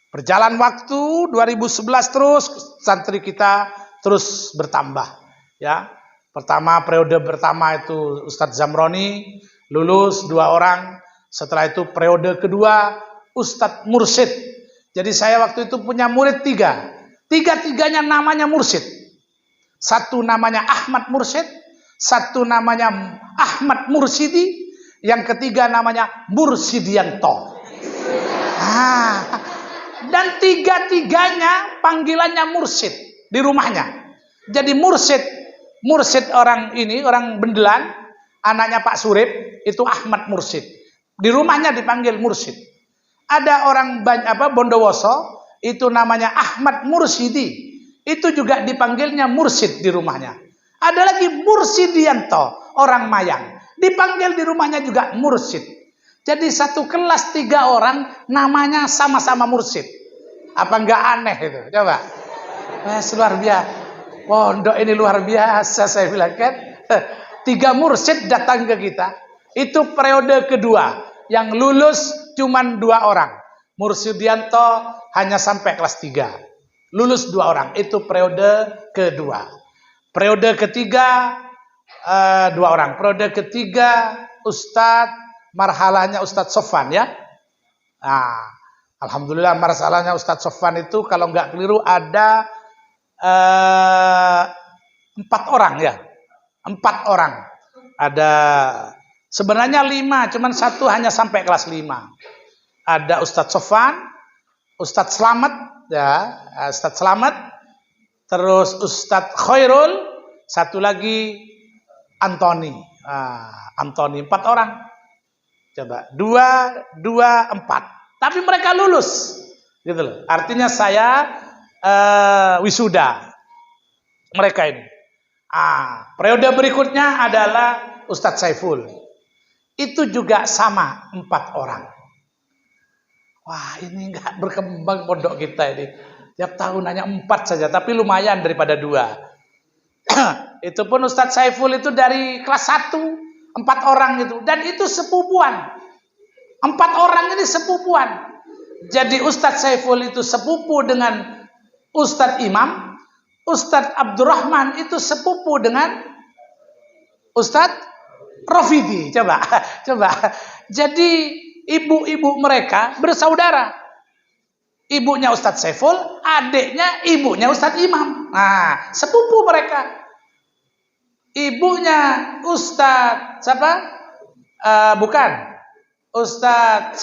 Berjalan waktu 2011 terus santri kita terus bertambah ya. Periode pertama itu Ustadz Zamroni lulus 2 orang. Setelah itu periode kedua Ustadz Mursyid. Jadi saya waktu itu punya murid 3. Tiga-tiganya namanya Mursyid. Satu namanya Ahmad Mursyid, satu namanya Ahmad Mursyidi, yang ketiga namanya Mursidianto. Dan tiga-tiganya panggilannya Mursyid di rumahnya. Jadi Mursyid orang Bendelan, anaknya Pak Surip, itu Ahmad Mursyid. Di rumahnya dipanggil Mursyid. Ada orang Bondowoso, itu namanya Ahmad Mursyidi. Itu juga dipanggilnya Mursyid di rumahnya. Ada lagi Mursidianto, orang Mayang. Dipanggil di rumahnya juga Mursyid. Jadi satu kelas 3 orang namanya sama-sama Mursyid. Apa enggak aneh itu? Coba. Luar biasa. Pondok ini luar biasa saya bilang kan. 3 Mursyid datang ke kita. Itu periode kedua. Yang lulus cuman 2 orang. Mursidianto hanya sampai kelas 3. Lulus 2 orang. Itu periode kedua. Periode ketiga 2 orang. Periode ketiga marhalahnya Ustadz Sofwan ya. Alhamdulillah marhalahnya Ustadz Sofwan itu kalau nggak keliru ada 4 orang ya. 4 orang. Ada sebenarnya 5, cuman 1 hanya sampai kelas 5. Ada Ustadz Sofwan, Ustadz Slamet ya, Ustadz Slamet, terus Ustadz Khairul, satu lagi Antoni. Antoni 4 orang. Coba 2, 4. Tapi mereka lulus. Gitu loh. Artinya saya wisuda mereka ini. Periode berikutnya adalah Ustadz Saiful. itu juga sama 4 orang. Wah, ini nggak berkembang pondok kita ini. Tiap tahun hanya 4 saja, tapi lumayan daripada 2. Itu pun Ustadz Saiful itu dari kelas 1, 4 orang itu. Dan itu sepupuan. 4 orang ini sepupuan. Jadi Ustadz Saiful itu sepupu dengan Ustadz Imam. Ustadz Abdurrahman itu sepupu dengan Ustadz Rafidi. Coba. Jadi ibu-ibu mereka bersaudara. Ibunya Ustadz Saiful, adiknya ibunya Ustadz Imam. Nah, sepupu mereka. Ibunya Ustadz siapa? Bukan. Ustadz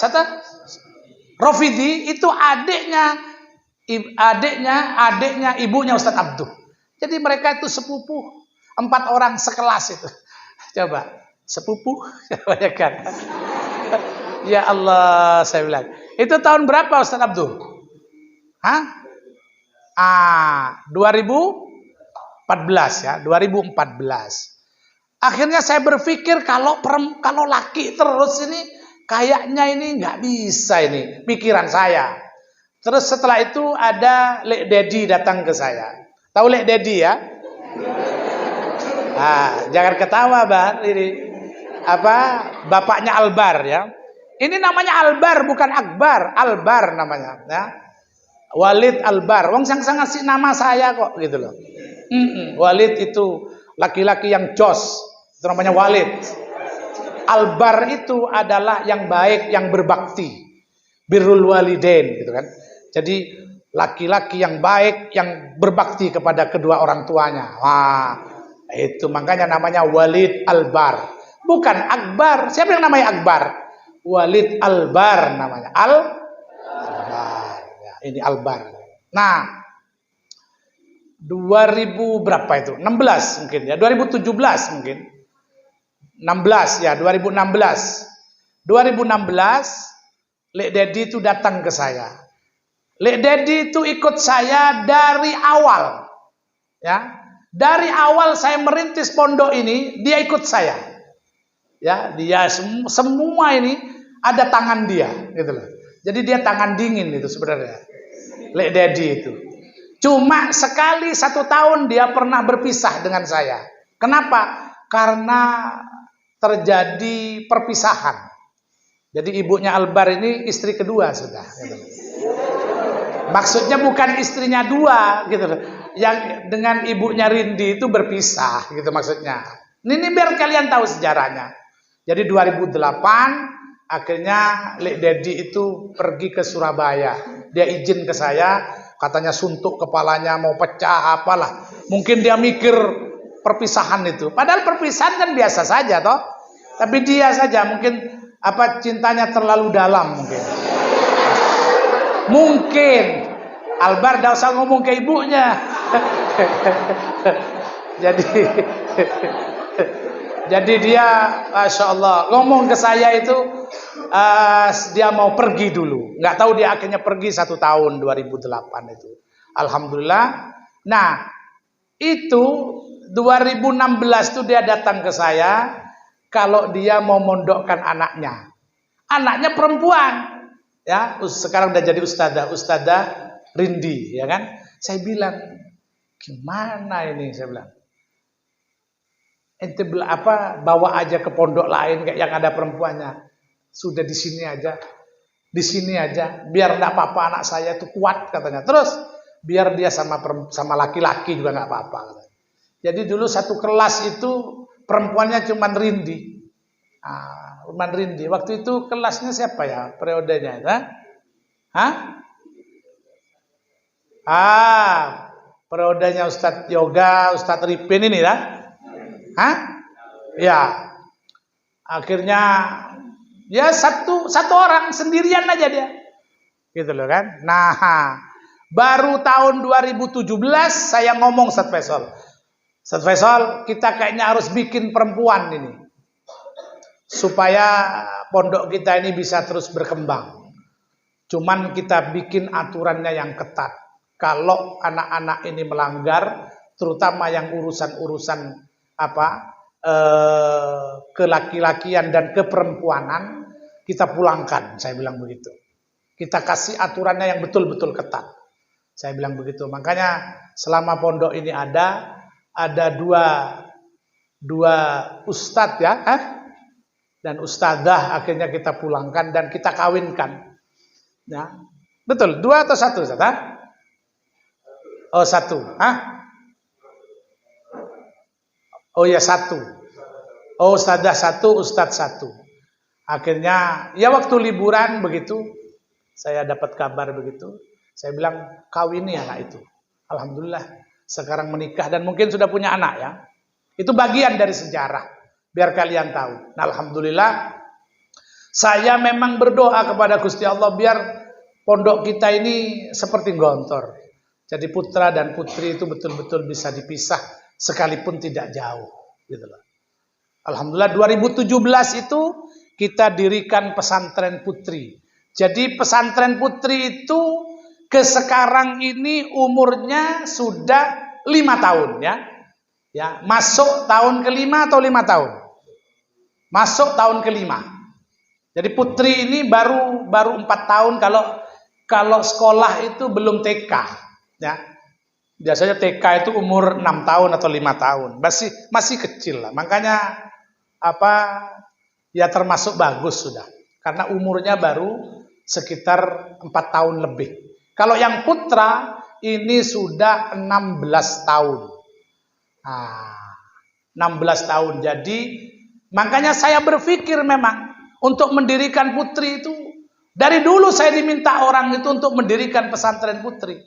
Rafidi itu adiknya ibunya Ustadz Abduh. Jadi mereka itu sepupu. 4 orang sekelas itu. Coba, sepupu. Bayangkan. Ya Allah, saya bilang. Itu tahun berapa Ustadz Abduh? 2014 ya, 2014. Akhirnya saya berpikir kalau laki terus ini kayaknya ini nggak bisa ini pikiran saya. Terus setelah itu ada Lek Dedi datang ke saya. Tahu Lek Dedi ya? Jangan ketawa, Bar. Ini bapaknya Albar ya. Ini namanya Albar bukan Akbar, Albar namanya ya. Walid Albar. Wong sang ngasih nama saya kok gitu loh. Walid itu laki-laki yang jos. Itu namanya Walid. Albar itu adalah yang baik, yang berbakti. Birrul walidain gitu kan. Jadi laki-laki yang baik, yang berbakti kepada kedua orang tuanya. Wah, itu makanya namanya Walid Albar. Bukan Akbar. Siapa yang namanya Akbar? Walid Albar namanya. Albar. Ya, ini Albar. Nah, 2000 berapa itu? 16 mungkin ya. 2017 mungkin. 16 ya, 2016. 2016 Lek Dedi itu datang ke saya. Lek Dedi itu ikut saya dari awal. Ya. Dari awal saya merintis pondok ini, dia ikut saya. Ya, dia semua ini ada tangan dia, gitu loh. Jadi dia tangan dingin itu sebenarnya. Lek Dedi itu. Cuma sekali 1 tahun dia pernah berpisah dengan saya. Kenapa? Karena terjadi perpisahan. Jadi ibunya Albar ini istri kedua sudah. Gitu. Maksudnya bukan istrinya 2 gitu loh. Yang dengan ibunya Rindi itu berpisah gitu maksudnya. Ini biar kalian tahu sejarahnya. Jadi 2008 akhirnya Lek Dedi itu pergi ke Surabaya. Dia izin ke saya, katanya suntuk kepalanya mau pecah apalah. Mungkin dia mikir perpisahan itu. Padahal perpisahan kan biasa saja toh. Tapi dia saja mungkin cintanya terlalu dalam mungkin. Mungkin Albar tidak usah ngomong ke ibunya. Jadi dia, Masya Allah, ngomong ke saya itu dia mau pergi dulu. Nggak tahu dia akhirnya pergi 1 tahun 2008 itu. Alhamdulillah. Nah itu 2016 itu dia datang ke saya kalau dia mau mondokkan anaknya. Anaknya perempuan. Ya, sekarang udah jadi ustadzah Rindi, ya kan? Saya bilang, gimana ini? Saya bilang, ente bawa aja ke pondok lain kayak yang ada perempuannya. Sudah di sini aja, biar enggak apa-apa anak saya itu kuat katanya. Terus biar dia sama laki-laki juga enggak apa-apa. Katanya. Jadi dulu satu kelas itu perempuannya cuma Rindi. Rindi. Waktu itu kelasnya siapa ya periodenya? Periodenya Ustadz Yoga, Ustadz Ripin ini lah. Ya. Akhirnya ya satu orang sendirian aja dia. Gitu loh kan. Nah, baru tahun 2017 saya ngomong Ustadz Faisal. Ustadz Faisal, kita kayaknya harus bikin perempuan ini. Supaya pondok kita ini bisa terus berkembang. Cuman kita bikin aturannya yang ketat. Kalau anak-anak ini melanggar, terutama yang urusan-urusan kelaki-lakian dan keperempuanan kita pulangkan, saya bilang begitu. Kita kasih aturannya yang betul-betul ketat. Saya bilang begitu. Makanya selama pondok ini ada dua ustadz ya, dan ustadzah akhirnya kita pulangkan dan kita kawinkan. Ya, betul. 2 atau 1 Ustaz? Oh 1. Oh ya 1. Oh ustadzah 1, ustadz 1. Akhirnya ya waktu liburan begitu, saya dapat kabar begitu. Saya bilang kawini anak itu. Alhamdulillah sekarang menikah dan mungkin sudah punya anak ya. Itu bagian dari sejarah. Biar kalian tahu. Nah, alhamdulillah saya memang berdoa kepada Gusti Allah biar pondok kita ini seperti gontor. Jadi putra dan putri itu betul-betul bisa dipisah sekalipun tidak jauh gitu loh. Alhamdulillah 2017 itu kita dirikan pesantren putri. Jadi pesantren putri itu ke sekarang ini umurnya sudah 5 tahun ya. Ya, masuk tahun ke-5 atau 5 tahun? Masuk tahun ke-5. Jadi putri ini baru 4 tahun kalau sekolah itu belum TK ya. Biasanya TK itu umur 6 tahun atau 5 tahun. Masih kecil lah. Makanya ya termasuk bagus sudah. Karena umurnya baru sekitar 4 tahun lebih. Kalau yang putra ini sudah 16 tahun. 16 tahun. Jadi makanya saya berpikir memang untuk mendirikan putri itu dari dulu saya diminta orang itu untuk mendirikan pesantren putri.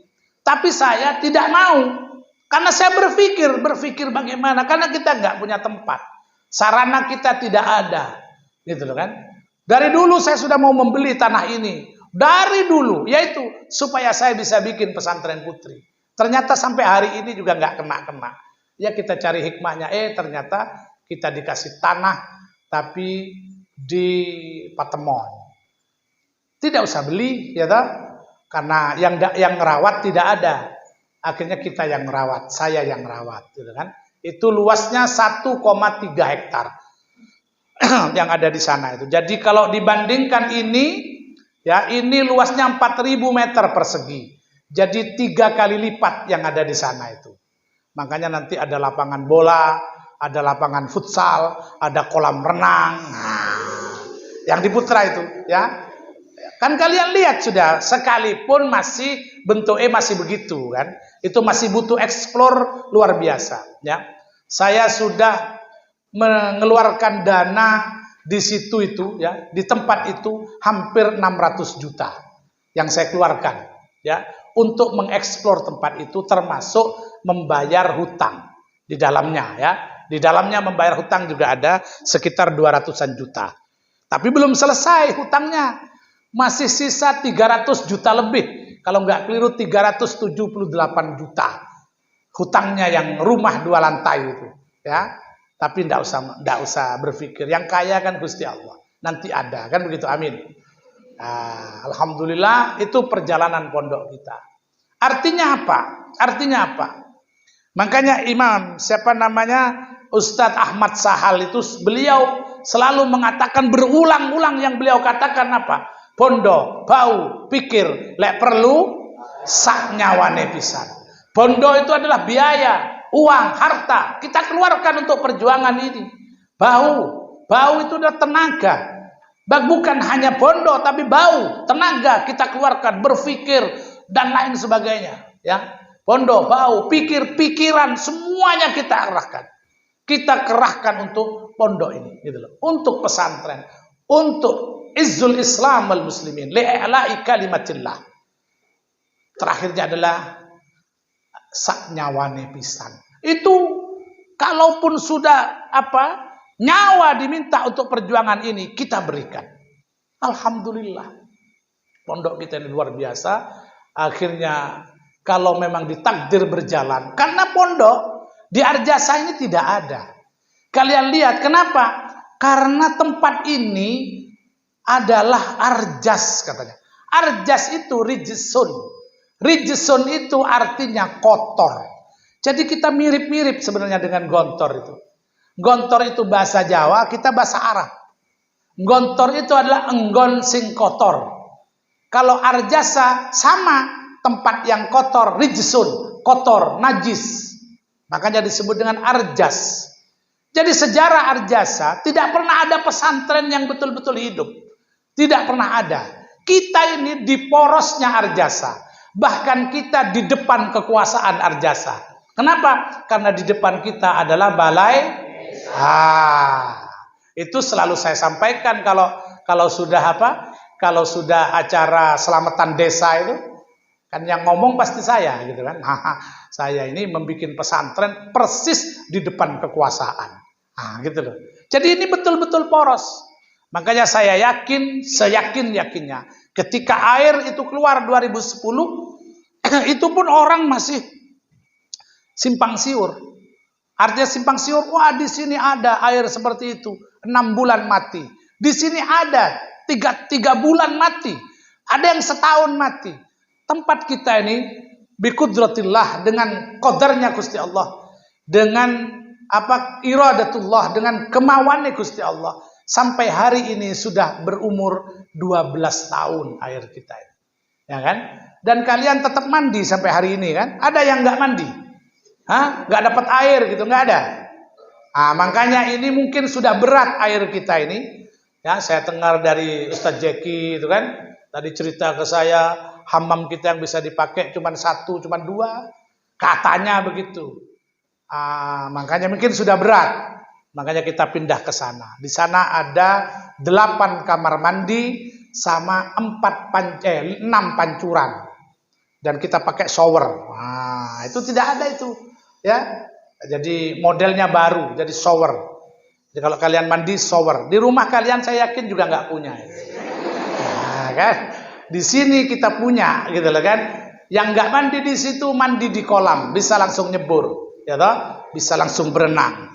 Tapi saya tidak mau. Karena saya berpikir bagaimana? Karena kita nggak punya tempat. Sarana kita tidak ada. Gitu loh kan? Dari dulu saya sudah mau membeli tanah ini. Dari dulu, yaitu supaya saya bisa bikin pesantren putri. Ternyata sampai hari ini juga nggak kena-kena. Ya kita cari hikmahnya. Ternyata kita dikasih tanah, tapi di Patemon. Tidak usah beli, ya toh? Karena yang merawat tidak ada. Akhirnya kita yang merawat, saya yang merawat, gitu kan? Itu luasnya 1,3 hektar yang ada di sana itu. Jadi kalau dibandingkan ini, ya ini luasnya 4.000 meter persegi. Jadi 3 kali lipat yang ada di sana itu. Makanya nanti ada lapangan bola, ada lapangan futsal, ada kolam renang. Yang di Putra itu, ya. Kan kalian lihat sudah, sekalipun masih bentuknya masih begitu kan. Itu masih butuh eksplor luar biasa, ya. Saya sudah mengeluarkan dana di situ itu, ya, di tempat itu hampir 600 juta yang saya keluarkan, ya, untuk mengeksplor tempat itu termasuk membayar hutang di dalamnya, ya. Di dalamnya membayar hutang juga ada sekitar 200-an juta. Tapi belum selesai hutangnya. Masih sisa 300 juta lebih. Kalau nggak keliru 378 juta. Hutangnya yang rumah 2 lantai itu, ya. Tapi enggak usah berpikir. Yang kaya kan Gusti Allah. Nanti ada, kan begitu, amin. Nah, alhamdulillah itu perjalanan pondok kita. Artinya apa? Makanya Imam Ustadz Ahmad Sahal itu beliau selalu mengatakan berulang-ulang yang beliau katakan apa? Bondo, bau, pikir, lek perlu sak nyawane pisan. Bondo itu adalah biaya, uang, harta kita keluarkan untuk perjuangan ini. Bau itu adalah tenaga. Bukan hanya bondo tapi bau, tenaga kita keluarkan, berpikir dan lain sebagainya, ya. Bondo, bau, pikiran semuanya kita arahkan. Kita kerahkan untuk pondok ini, gitu loh. Untuk pesantren, untuk izzul Islam wal muslimin, li'ala'i kalimatillah. Terakhirnya adalah sak nyawane pisan. Itu kalaupun sudah nyawa diminta untuk perjuangan ini, kita berikan. Alhamdulillah. Pondok kita ini luar biasa. Akhirnya kalau memang ditakdir berjalan, karena pondok di Arjasa ini tidak ada. Kalian lihat kenapa? Karena tempat ini adalah arjas katanya. Arjas itu rijsun. Rijsun itu artinya kotor. Jadi kita mirip-mirip sebenarnya dengan gontor itu. Gontor itu bahasa Jawa, kita bahasa Arab. Gontor itu adalah enggon sing kotor. Kalau arjasa sama, tempat yang kotor, rijsun, kotor, najis. Makanya disebut dengan arjas. Jadi sejarah arjasa tidak pernah ada pesantren yang betul-betul hidup. Tidak pernah ada. Kita ini di porosnya arjasa. Bahkan kita di depan kekuasaan arjasa. Kenapa? Karena di depan kita adalah balai. Itu selalu saya sampaikan kalau sudah apa? Kalau sudah acara selamatan desa itu, kan yang ngomong pasti saya gitu kan. Saya ini membuat pesantren persis di depan kekuasaan. Gitu loh. Jadi ini betul-betul poros. Makanya saya yakin, seyakin-yakinnya ketika air itu keluar 2010, itu pun orang masih simpang siur. Artinya simpang siur, wah di sini ada air seperti itu, 6 bulan mati. Di sini ada 3 bulan mati. Ada yang setahun mati. Tempat kita ini biqudratillah, dengan qadarnya Gusti Allah, dengan iradatullah, dengan kemauannya Gusti Allah, sampai hari ini sudah berumur 12 tahun air kita ini. Ya kan? Dan kalian tetap mandi sampai hari ini kan? Ada yang nggak mandi? Nggak dapat air gitu, nggak ada. Makanya ini mungkin sudah berat air kita ini. Ya, saya dengar dari Ustadz Jeki itu kan, tadi cerita ke saya, hammam kita yang bisa dipakai cuma 1, cuma 2, katanya begitu. Makanya mungkin sudah berat. Makanya kita pindah ke sana. Di sana ada 8 kamar mandi sama 6 pancuran. Dan kita pakai shower. Itu tidak ada itu. Ya. Jadi modelnya baru, jadi shower. Jadi kalau kalian mandi shower. Di rumah kalian saya yakin juga nggak punya. Kan? Di sini kita punya, gitu loh kan. Yang nggak mandi di situ mandi di kolam, bisa langsung nyebur. Ya toh, bisa langsung berenang.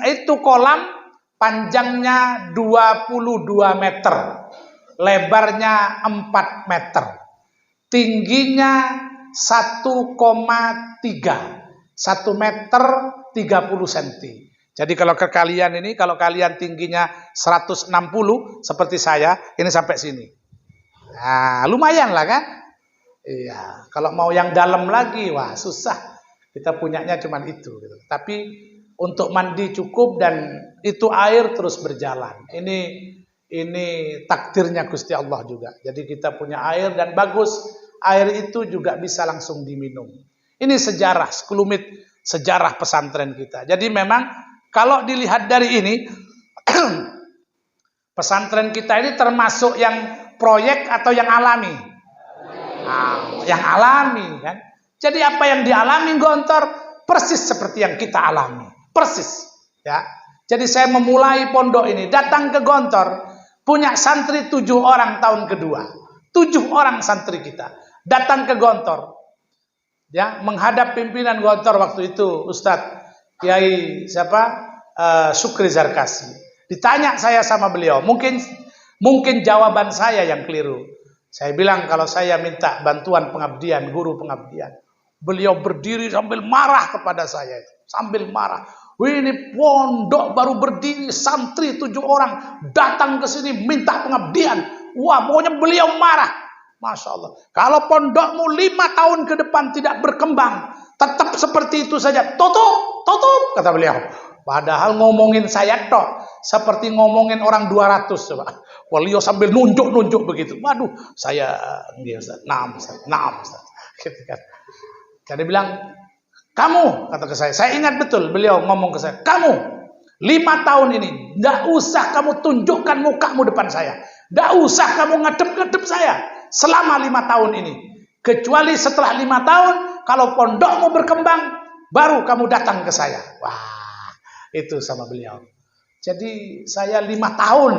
Itu kolam panjangnya 22 meter, lebarnya 4 meter, tingginya 1,3, 1 meter 30 cm. Jadi kalau kalian tingginya 160 seperti saya, ini sampai sini. Lumayan lah kan? Iya. Kalau mau yang dalam lagi, wah susah. Kita punyanya cuma itu gitu. Tapi untuk mandi cukup dan itu air terus berjalan. Ini takdirnya Gusti Allah juga. Jadi kita punya air dan bagus. Air itu juga bisa langsung diminum. Ini sejarah, sekelumit sejarah pesantren kita. Jadi memang kalau dilihat dari ini, pesantren kita ini termasuk yang proyek atau yang alami? Yang alami kan. Jadi apa yang dialami Gontor persis seperti yang kita alami, persis. Ya. Jadi saya memulai pondok ini, datang ke Gontor, punya santri 7 orang tahun kedua, 7 orang santri kita datang ke Gontor, ya, menghadap pimpinan Gontor waktu itu Ustadz Kiai Syukri Zarkasi. Ditanya saya sama beliau, mungkin jawaban saya yang keliru. Saya bilang kalau saya minta bantuan pengabdian, guru pengabdian. Beliau berdiri sambil marah kepada saya. Sambil marah. Ini pondok baru berdiri, santri 7 orang datang ke sini minta pengabdian. Wah, pokoknya beliau marah. Masya Allah. Kalau pondokmu 5 tahun ke depan tidak berkembang, tetap seperti itu saja. Tutup, kata beliau. Padahal ngomongin saya tok, seperti ngomongin orang 200 coba. Beliau sambil nunjuk begitu. Waduh, saya naam Ustaz. Gitu kan. Jadi bilang, kamu, kata ke saya ingat betul beliau ngomong ke saya, kamu 5 tahun ini enggak usah kamu tunjukkan mukamu depan saya. Enggak usah kamu ngadep-ngadep saya selama 5 tahun ini. Kecuali setelah 5 tahun, kalau pondokmu berkembang, baru kamu datang ke saya. Wah, itu sama beliau. Jadi saya 5 tahun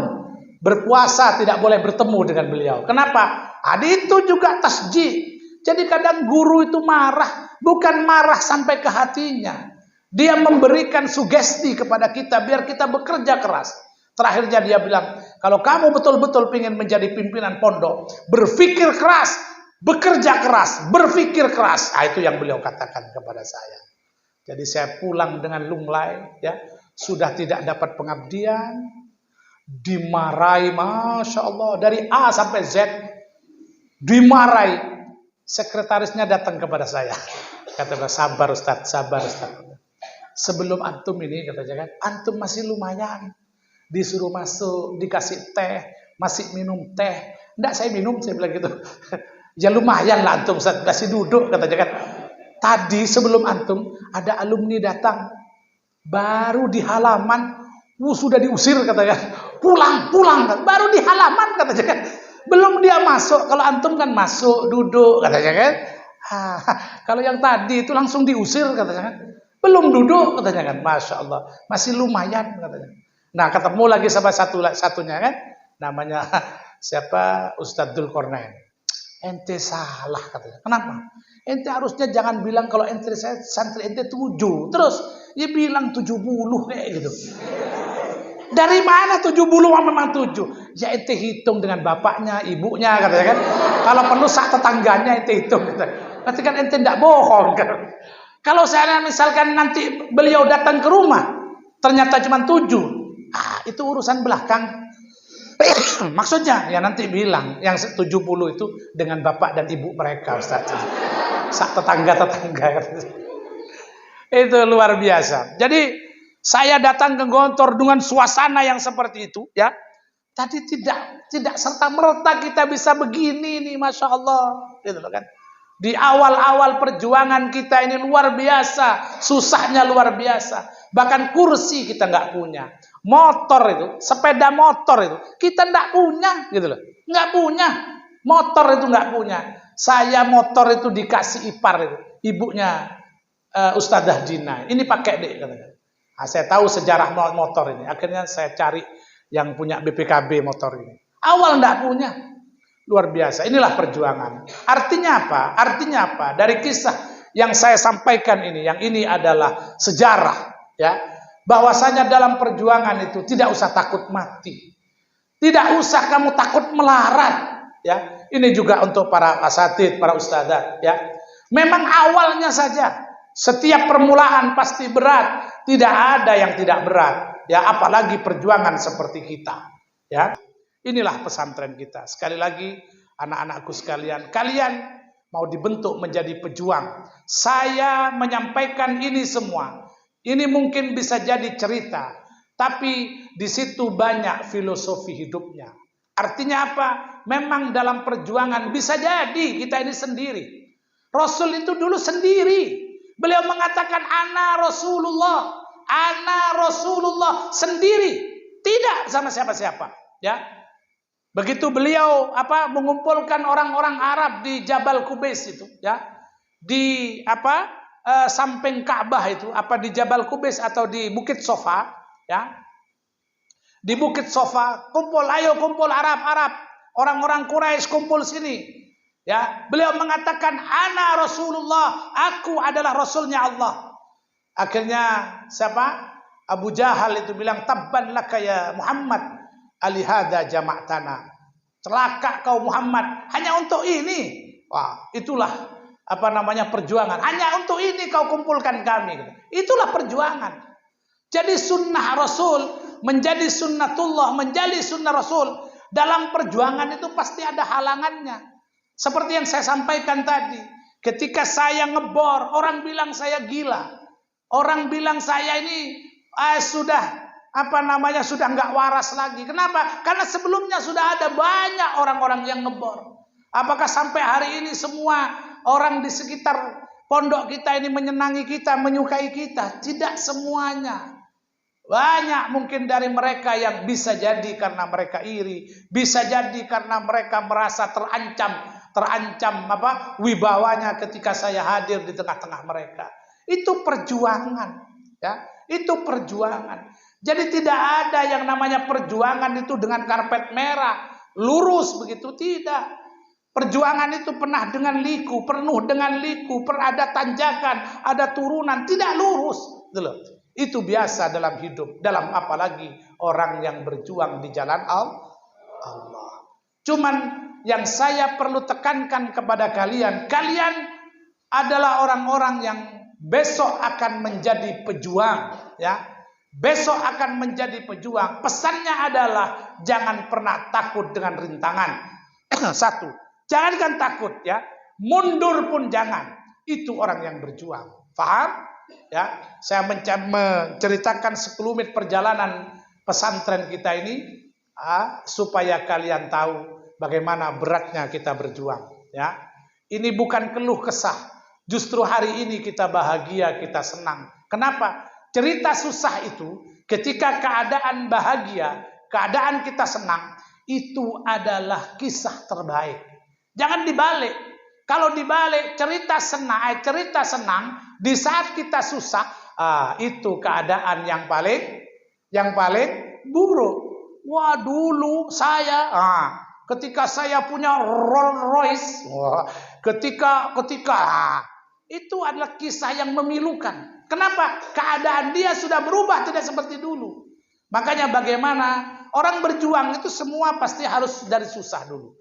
berpuasa tidak boleh bertemu dengan beliau. Kenapa? Itu juga tasjih. Jadi kadang guru itu marah, bukan marah sampai ke hatinya. Dia memberikan sugesti kepada kita biar kita bekerja keras. Terakhirnya dia bilang, kalau kamu betul-betul ingin menjadi pimpinan pondok, berpikir keras, bekerja keras, berpikir keras. Itu yang beliau katakan kepada saya. Jadi saya pulang dengan lunglai, ya. sudah tidak dapat pengabdian, dimarahi, Masya Allah, dari A sampai Z, dimarahi. Sekretarisnya datang kepada saya, kata, sabar Ustaz, sabar Ustaz. Sebelum antum ini, katanya kan, antum masih lumayan, disuruh masuk, dikasih teh, masih minum teh. Enggak, saya minum, saya bilang gitu. Ya lumayan lah antum, Ustaz, kasih duduk, katanya kan. Tadi sebelum antum, ada alumni datang, baru di halaman, sudah diusir, katanya. Pulang, baru di halaman, katanya kan. Belum dia masuk, kalau antum kan masuk, duduk, katanya kan. Kalau yang tadi itu langsung diusir, katanya kan. Belum duduk, katanya kan. Masya Allah, masih lumayan, katanya. Nah, ketemu lagi sama satunya kan, namanya siapa, Ustadz Dzulkarnain. Ente salah, katanya. Kenapa? Ente harusnya jangan bilang kalau ente santri ente 7, terus dia bilang 70 kayak gitu. Dari mana 70 memang 7? Ya ente hitung dengan bapaknya, ibunya, katanya kan. Kalau perlu sak tetangganya ente hitung, katanya. Berarti kan ente tidak bohong kan. Kalau saya misalkan nanti beliau datang ke rumah, ternyata cuma 7, itu urusan belakang. Maksudnya ya nanti bilang yang 70 itu dengan bapak dan ibu mereka, Ustaz. Sak tetangga. Itu luar biasa. Jadi saya datang ke Gontor dengan suasana yang seperti itu, ya. Tadi tidak serta merta kita bisa begini nih, Masya Allah, gitu kan. Di awal-awal perjuangan kita ini luar biasa, susahnya luar biasa. Bahkan kursi kita nggak punya, motor itu, sepeda motor itu kita nggak punya, gitu loh, nggak punya, motor itu nggak punya. Saya motor itu dikasih ipar itu, ibunya Ustadzah Dina, ini pakai deh, katanya. Nah, saya tahu sejarah motor ini. Akhirnya saya cari yang punya BPKB motor ini. Awal enggak punya. Luar biasa. Inilah perjuangan. Artinya apa? Artinya apa? Dari kisah yang saya sampaikan ini, yang ini adalah sejarah, ya. Bahwasanya dalam perjuangan itu tidak usah takut mati. Tidak usah kamu takut melarat, ya. Ini juga untuk para asatidz, para ustadzah, ya. Memang awalnya saja setiap permulaan pasti berat. Tidak ada yang tidak berat, ya, apalagi perjuangan seperti kita, ya. Inilah pesantren kita. Sekali lagi, anak-anakku sekalian, kalian mau dibentuk menjadi pejuang. Saya menyampaikan ini semua. Ini mungkin bisa jadi cerita, tapi di situ banyak filosofi hidupnya. Artinya apa? Memang dalam perjuangan bisa jadi kita ini sendiri. Rasul itu dulu sendiri. Beliau mengatakan ana Rasulullah sendiri, tidak sama siapa-siapa, ya. Begitu beliau mengumpulkan orang-orang Arab di Jabal Qubais itu, ya. Di samping Ka'bah itu, di Jabal Qubais atau di Bukit Sofa, ya. Di Bukit Sofa, kumpul Arab, orang-orang Quraisy kumpul sini. Ya, beliau mengatakan ana Rasulullah, aku adalah Rasulnya Allah. Akhirnya siapa? Abu Jahal itu bilang, tabban laka ya Muhammad, alihada jama'tana. Celaka kau Muhammad, hanya untuk ini. Wah, itulah perjuangan. Hanya untuk ini kau kumpulkan kami. Itulah perjuangan. Jadi sunnah Rasul menjadi sunnatullah, menjadi sunnah Rasul. Dalam perjuangan itu pasti ada halangannya. Seperti yang saya sampaikan tadi, ketika saya ngebor, orang bilang saya gila, orang bilang saya ini sudah nggak waras lagi. Kenapa? Karena sebelumnya sudah ada banyak orang-orang yang ngebor. Apakah sampai hari ini semua orang di sekitar pondok kita ini menyenangi kita, menyukai kita? Tidak semuanya. Banyak mungkin dari mereka yang bisa jadi karena mereka iri, bisa jadi karena mereka merasa terancam wibawanya ketika saya hadir di tengah-tengah mereka. Itu perjuangan, ya. Itu perjuangan. Jadi tidak ada yang namanya perjuangan itu dengan karpet merah, lurus begitu, tidak. Perjuangan itu penuh dengan liku, ada tanjakan, ada turunan, tidak lurus. Itu biasa dalam hidup, dalam apalagi orang yang berjuang di jalan Allah. Cuman yang saya perlu tekankan kepada kalian adalah orang-orang yang besok akan menjadi pejuang, ya. besok akan menjadi pejuang. Pesannya adalah jangan pernah takut dengan rintangan. Satu, jangankan takut ya, mundur pun jangan. Itu orang yang berjuang. Paham? Ya, saya menceritakan sekelumit perjalanan pesantren kita ini supaya kalian tahu bagaimana beratnya kita berjuang. Ya, ini bukan keluh kesah. Justru hari ini kita bahagia, kita senang. Kenapa? Cerita susah itu, ketika keadaan bahagia, keadaan kita senang, itu adalah kisah terbaik. Jangan dibalik. Kalau dibalik cerita senang di saat kita susah, itu keadaan yang paling buruk. Wah, dulu saya, ketika saya punya Rolls Royce, ketika itu adalah kisah yang memilukan. Kenapa? Keadaan dia sudah berubah, tidak seperti dulu. Makanya bagaimana orang berjuang itu semua pasti harus dari susah dulu.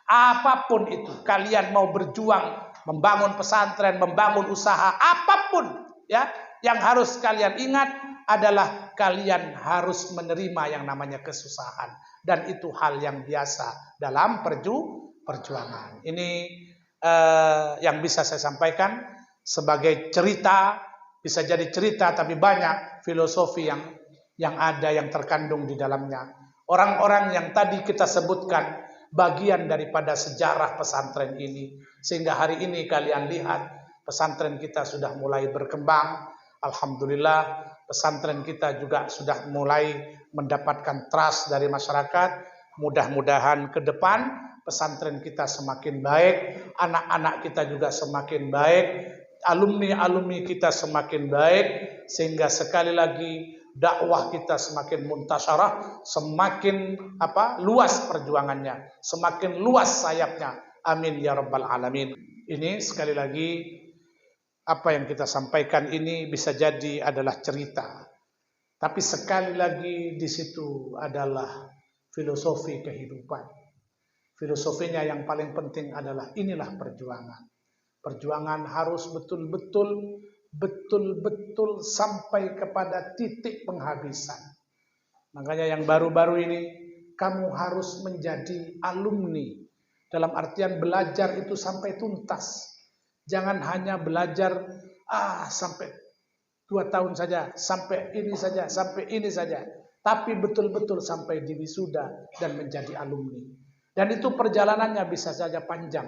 Apapun itu, kalian mau berjuang, membangun pesantren, membangun usaha, apapun ya, yang harus kalian ingat adalah kalian harus menerima yang namanya kesusahan. Dan itu hal yang biasa dalam perjuangan. Ini yang bisa saya sampaikan sebagai cerita. Bisa jadi cerita, tapi banyak filosofi yang ada, yang terkandung di dalamnya. Orang-orang yang tadi kita sebutkan bagian daripada sejarah pesantren ini. Sehingga hari ini kalian lihat pesantren kita sudah mulai berkembang. Alhamdulillah pesantren kita juga sudah mulai mendapatkan trust dari masyarakat. Mudah-mudahan ke depan pesantren kita semakin baik, anak-anak kita juga semakin baik, alumni-alumni kita semakin baik, sehingga sekali lagi dakwah kita semakin muntasyarah, semakin luas perjuangannya, semakin luas sayapnya. Amin ya rabbal alamin. Ini sekali lagi apa yang kita sampaikan ini bisa jadi adalah cerita, tapi sekali lagi di situ adalah filosofi kehidupan. Filosofinya yang paling penting adalah inilah perjuangan. Perjuangan harus betul-betul sampai kepada titik penghabisan. Makanya yang baru-baru ini kamu harus menjadi alumni. Dalam artian belajar itu sampai tuntas. Jangan hanya belajar sampai 2 tahun saja, sampai ini saja. Tapi betul-betul sampai di wisuda dan menjadi alumni. Dan itu perjalanannya bisa saja panjang.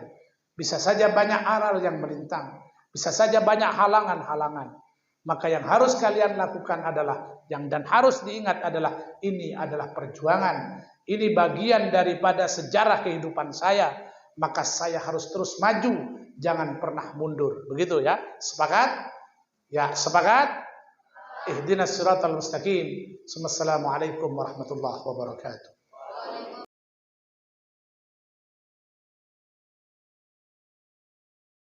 Bisa saja banyak aral yang melintang. Bisa saja banyak halangan-halangan. Maka yang harus kalian lakukan adalah, dan harus diingat adalah, ini adalah perjuangan. Ini bagian daripada sejarah kehidupan saya. Maka saya harus terus maju. Jangan pernah mundur. Begitu ya. Sepakat? Ya, sepakat? Ihdinas siratal mustaqim. Assalamualaikum warahmatullahi wabarakatuh.